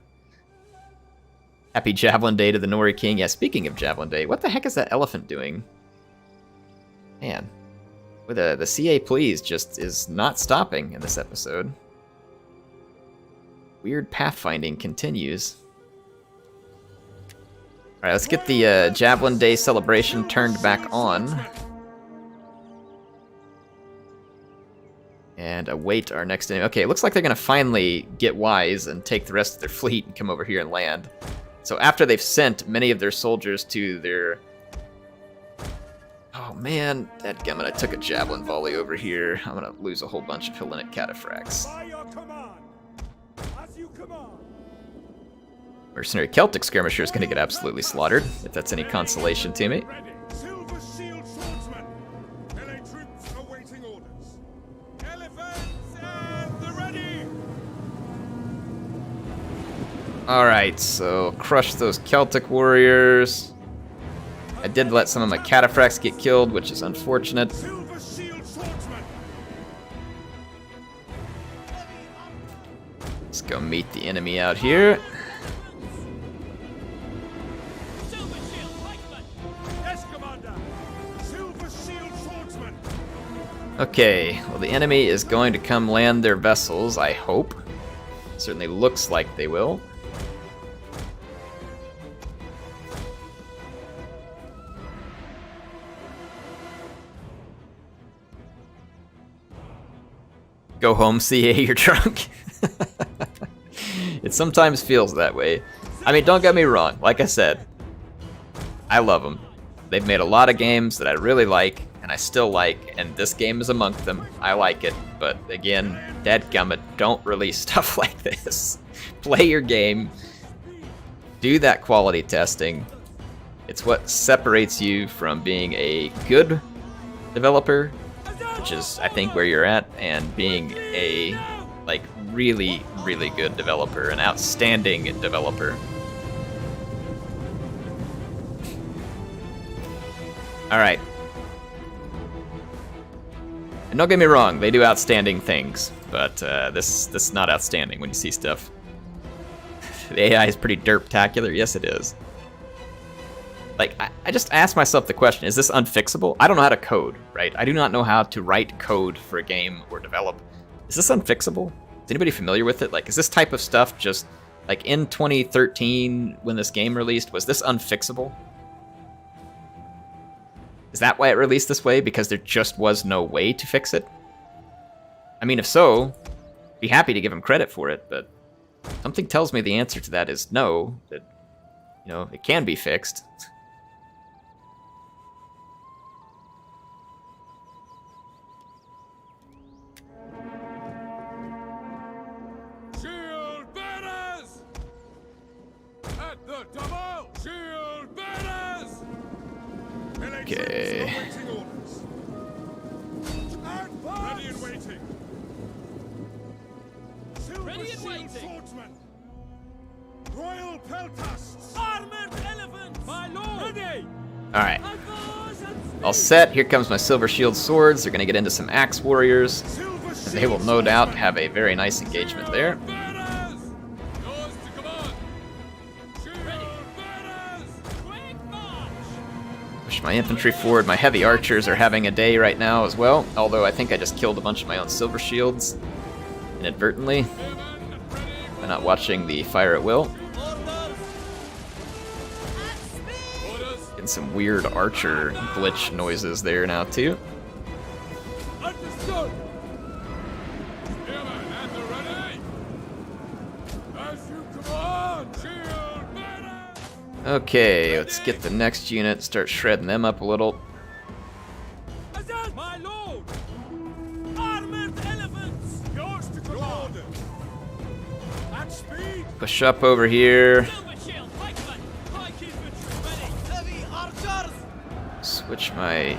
Happy Javelin Day to the Nori King. Yeah, speaking of Javelin Day, what the heck is that elephant doing? Man. With the CA please just is not stopping in this episode. Weird pathfinding continues. Alright, let's get the Javelin Day celebration turned back on. And await our next enemy. Okay, it looks like they're going to finally get wise and take the rest of their fleet and come over here and land. So after they've sent many of their soldiers to their... Oh man, dadgummit, I took a javelin volley over here. I'm going to lose a whole bunch of Hellenic cataphracts. By your command. As you command. Mercenary Celtic skirmisher is going to get absolutely slaughtered, if that's any consolation to me. Ready. Silver shield swordsman. LA troops awaiting orders. Elephants at the ready. Alright, so crush those Celtic warriors. I did let some of my cataphracts get killed, which is unfortunate. Silver shield swordsman. Let's go meet the enemy out here. Silver shield pikeman. Yes, commander. Silver shield swordsman. Okay, well the enemy is going to come land their vessels, I hope. Certainly looks like they will. Go home, CA, you're drunk. It sometimes feels that way. I mean, don't get me wrong. Like I said, I love them. They've made a lot of games that I really like, and I still like, and this game is among them. I like it, but again, dadgummit, don't release stuff like this. Play your game. Do that quality testing. It's what separates you from being a good developer, which is, I think, where you're at, and being a, like, really, really good developer, an outstanding developer. Alright. And don't get me wrong, they do outstanding things, but this is not outstanding when you see stuff. The AI is pretty derptacular. Yes, it is. Like, I just asked myself the question, is this unfixable? I don't know how to code, right? I do not know how to write code for a game or develop. Is this unfixable? Is anybody familiar with it? Like, is this type of stuff just, like, in 2013, when this game released, was this unfixable? Is that why it released this way? Because there just was no way to fix it? I mean, if so, be happy to give him credit for it, but something tells me the answer to that is no, that, you know, it can be fixed. Shield bearers! At the double! Shield bearers! Okay. Awaiting orders. Ready and waiting. Ready and waiting. Swordsman. Royal peltasts. Armored elephants. My lord. Ready. Alright. All set. Here comes my Silver Shield swords. They're going to get into some axe warriors. And they will no doubt have a very nice engagement there. Bearers. Yours to command. Shield bearers. Quick march. Push my infantry forward. My heavy archers are having a day right now as well. Although I think I just killed a bunch of my own Silver Shields inadvertently. I'm not watching the fire at will. Getting some weird archer glitch noises there now too. Understood. Spearman at the ready. on, shield bearer! Okay, let's get the next unit, start shredding them up a little. Azad, my lord! Armored elephants! Yours to command! At speed! Push up over here. Silver shield, pikemen, pike infantry ready. Heavy archers. Switch my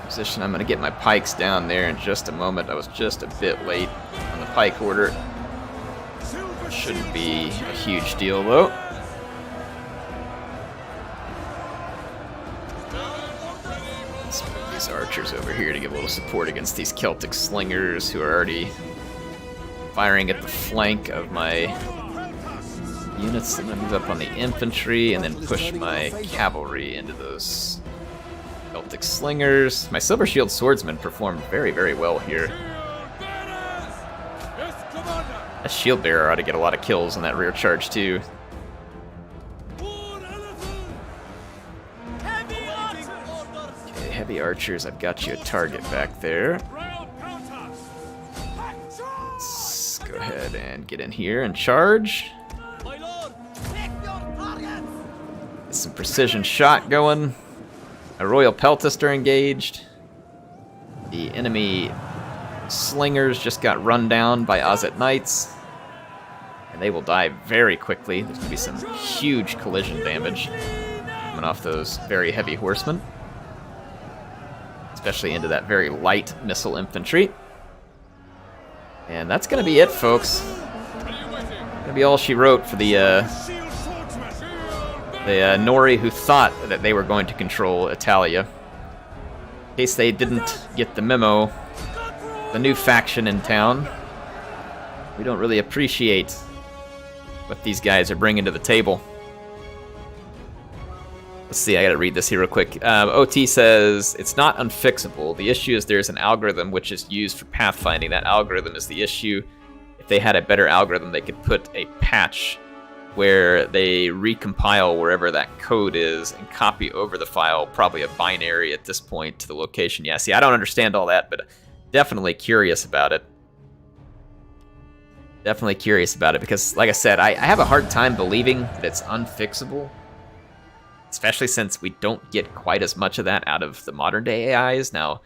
position. I'm gonna get my pikes down there in just a moment. I was just a bit late on the pike order. Silver Shouldn't be a huge deal though. Let's move these archers over here to give a little support against these Celtic slingers who are already firing at the flank of my units. I'm gonna move up on the infantry and then push my cavalry into those Celtic slingers. My silver shield swordsmen performed very, very well here. Shield bearers! Yes, commander! That shield bearer ought to get a lot of kills on that rear charge too. War elephant! Heavy archers. Okay, heavy archers, I've got you a target back there. Rail counters! Let's go ahead and get in here and charge. My lord, pick your targets. Get some precision shot going. My royal peltists are engaged. The enemy slingers just got run down by Ozet knights. And they will die very quickly. There's going to be some huge collision damage coming off those very heavy horsemen. Especially into that very light missile infantry. And that's going to be it, folks. Going to be all she wrote for the Shield swordsman! Shield Nori who thought that they were going to control Italia. In case they didn't get the memo, the new faction in town, we don't really appreciate what these guys are bringing to the table. Let's see, I gotta read this here real quick. OT says, it's not unfixable. The issue is there's an algorithm which is used for pathfinding. That algorithm is the issue. If they had a better algorithm, they could put a patch where they recompile wherever that code is and copy over the file, probably a binary at this point, to the location. Yeah, see, I don't understand all that, but definitely curious about it. Definitely curious about it because, like I said, I have a hard time believing that it's unfixable. Especially since we don't get quite as much of that out of the modern day AIs. Now,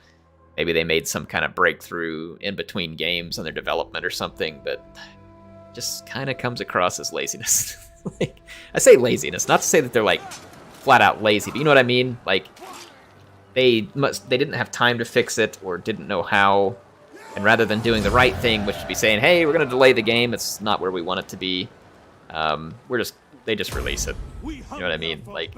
maybe they made some kind of breakthrough in between games on their development or something, but it just kind of comes across as laziness. Like, I say laziness, not to say that they're like flat out lazy, but you know what I mean? Like, they didn't have time to fix it or didn't know how, and rather than doing the right thing, which would be saying, hey, we're going to delay the game, it's not where we want it to be, they just release it. You know what I mean? Like,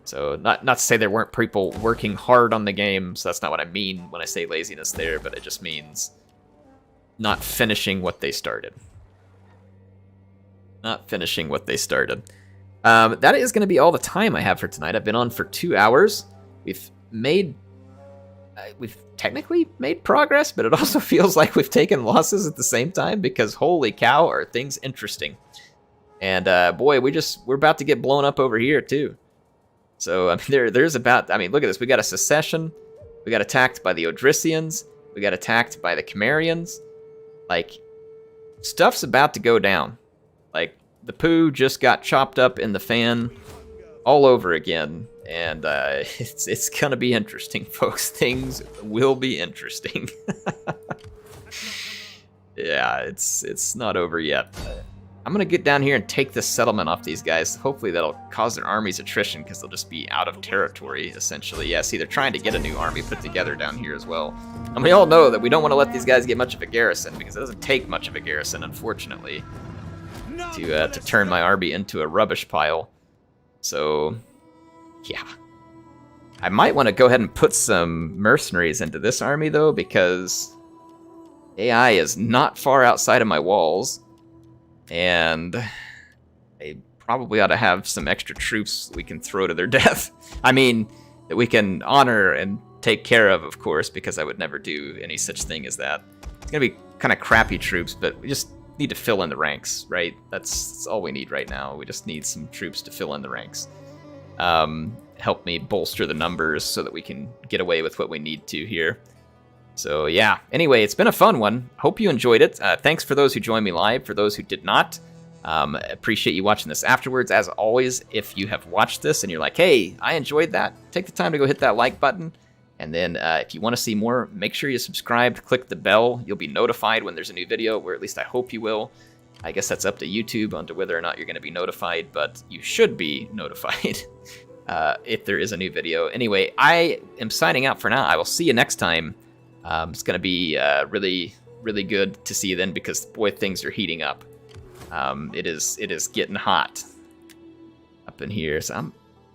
so not to say there weren't people working hard on the game, so that's not what I mean when I say laziness there, but it just means not finishing what they started. Not finishing what they started. That is going to be all the time I have for tonight. I've been on for 2 hours. We've technically made progress, but it also feels like we've taken losses at the same time because holy cow, are things interesting. And boy, we're about to get blown up over here too. So I mean, there's about, I mean, look at this. We got a secession. We got attacked by the Odrysians. We got attacked by the Cimmerians. Like, stuff's about to go down. Like, the poo just got chopped up in the fan all over again. And it's gonna be interesting, folks. Things will be interesting. Yeah, it's not over yet. I'm gonna get down here and take this settlement off these guys. Hopefully that'll cause their army's attrition because they'll just be out of territory, essentially. Yeah, see, they're trying to get a new army put together down here as well. And we all know that we don't want to let these guys get much of a garrison because it doesn't take much of a garrison, unfortunately, to turn my army into a rubbish pile. So, yeah. I might want to go ahead and put some mercenaries into this army, though, because AI is not far outside of my walls. And they probably ought to have some extra troops we can throw to their death. I mean, that we can honor and take care of course, because I would never do any such thing as that. It's going to be kind of crappy troops, but we just need to fill in the ranks, right? That's all we need right now. We just need some troops to fill in the ranks. Help me bolster the numbers so that we can get away with what we need to here. So yeah, anyway, it's been a fun one. Hope you enjoyed it. Thanks for those who joined me live. For those who did not, Appreciate you watching this afterwards. As always, if you have watched this and you're like, hey, I enjoyed that, take the time to go hit that like button. And then if you want to see more, make sure you subscribe, click the bell. You'll be notified when there's a new video, or at least I hope you will. I guess that's up to YouTube on to whether or not you're going to be notified, but you should be notified if there is a new video. Anyway, I am signing out for now. I will see you next time. It's going to be really, really good to see you then, because, boy, things are heating up. It is getting hot up in here, so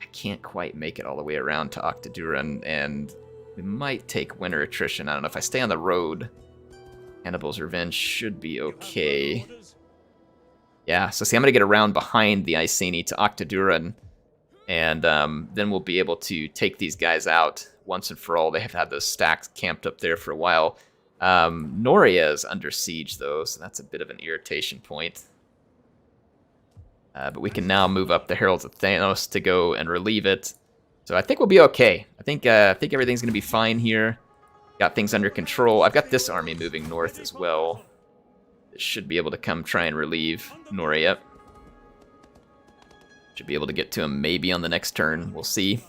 I can't quite make it all the way around to Octaduran, and we might take winter attrition. I don't know if I stay on the road. Hannibal's Revenge should be okay. Yeah, so see, I'm going to get around behind the Iceni to Octaduran, and then we'll be able to take these guys out once and for all. They have had those stacks camped up there for a while. Noria is under siege, though, so that's a bit of an irritation point. But we can now move up the Heralds of Thanos to go and relieve it. So I think we'll be okay. I think everything's going to be fine here. Got things under control. I've got this army moving north as well. It should be able to come try and relieve Noria. Should be able to get to him maybe on the next turn. We'll see.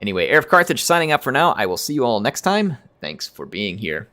Anyway, HeirofCarthage signing up for now. I will see you all next time. Thanks for being here.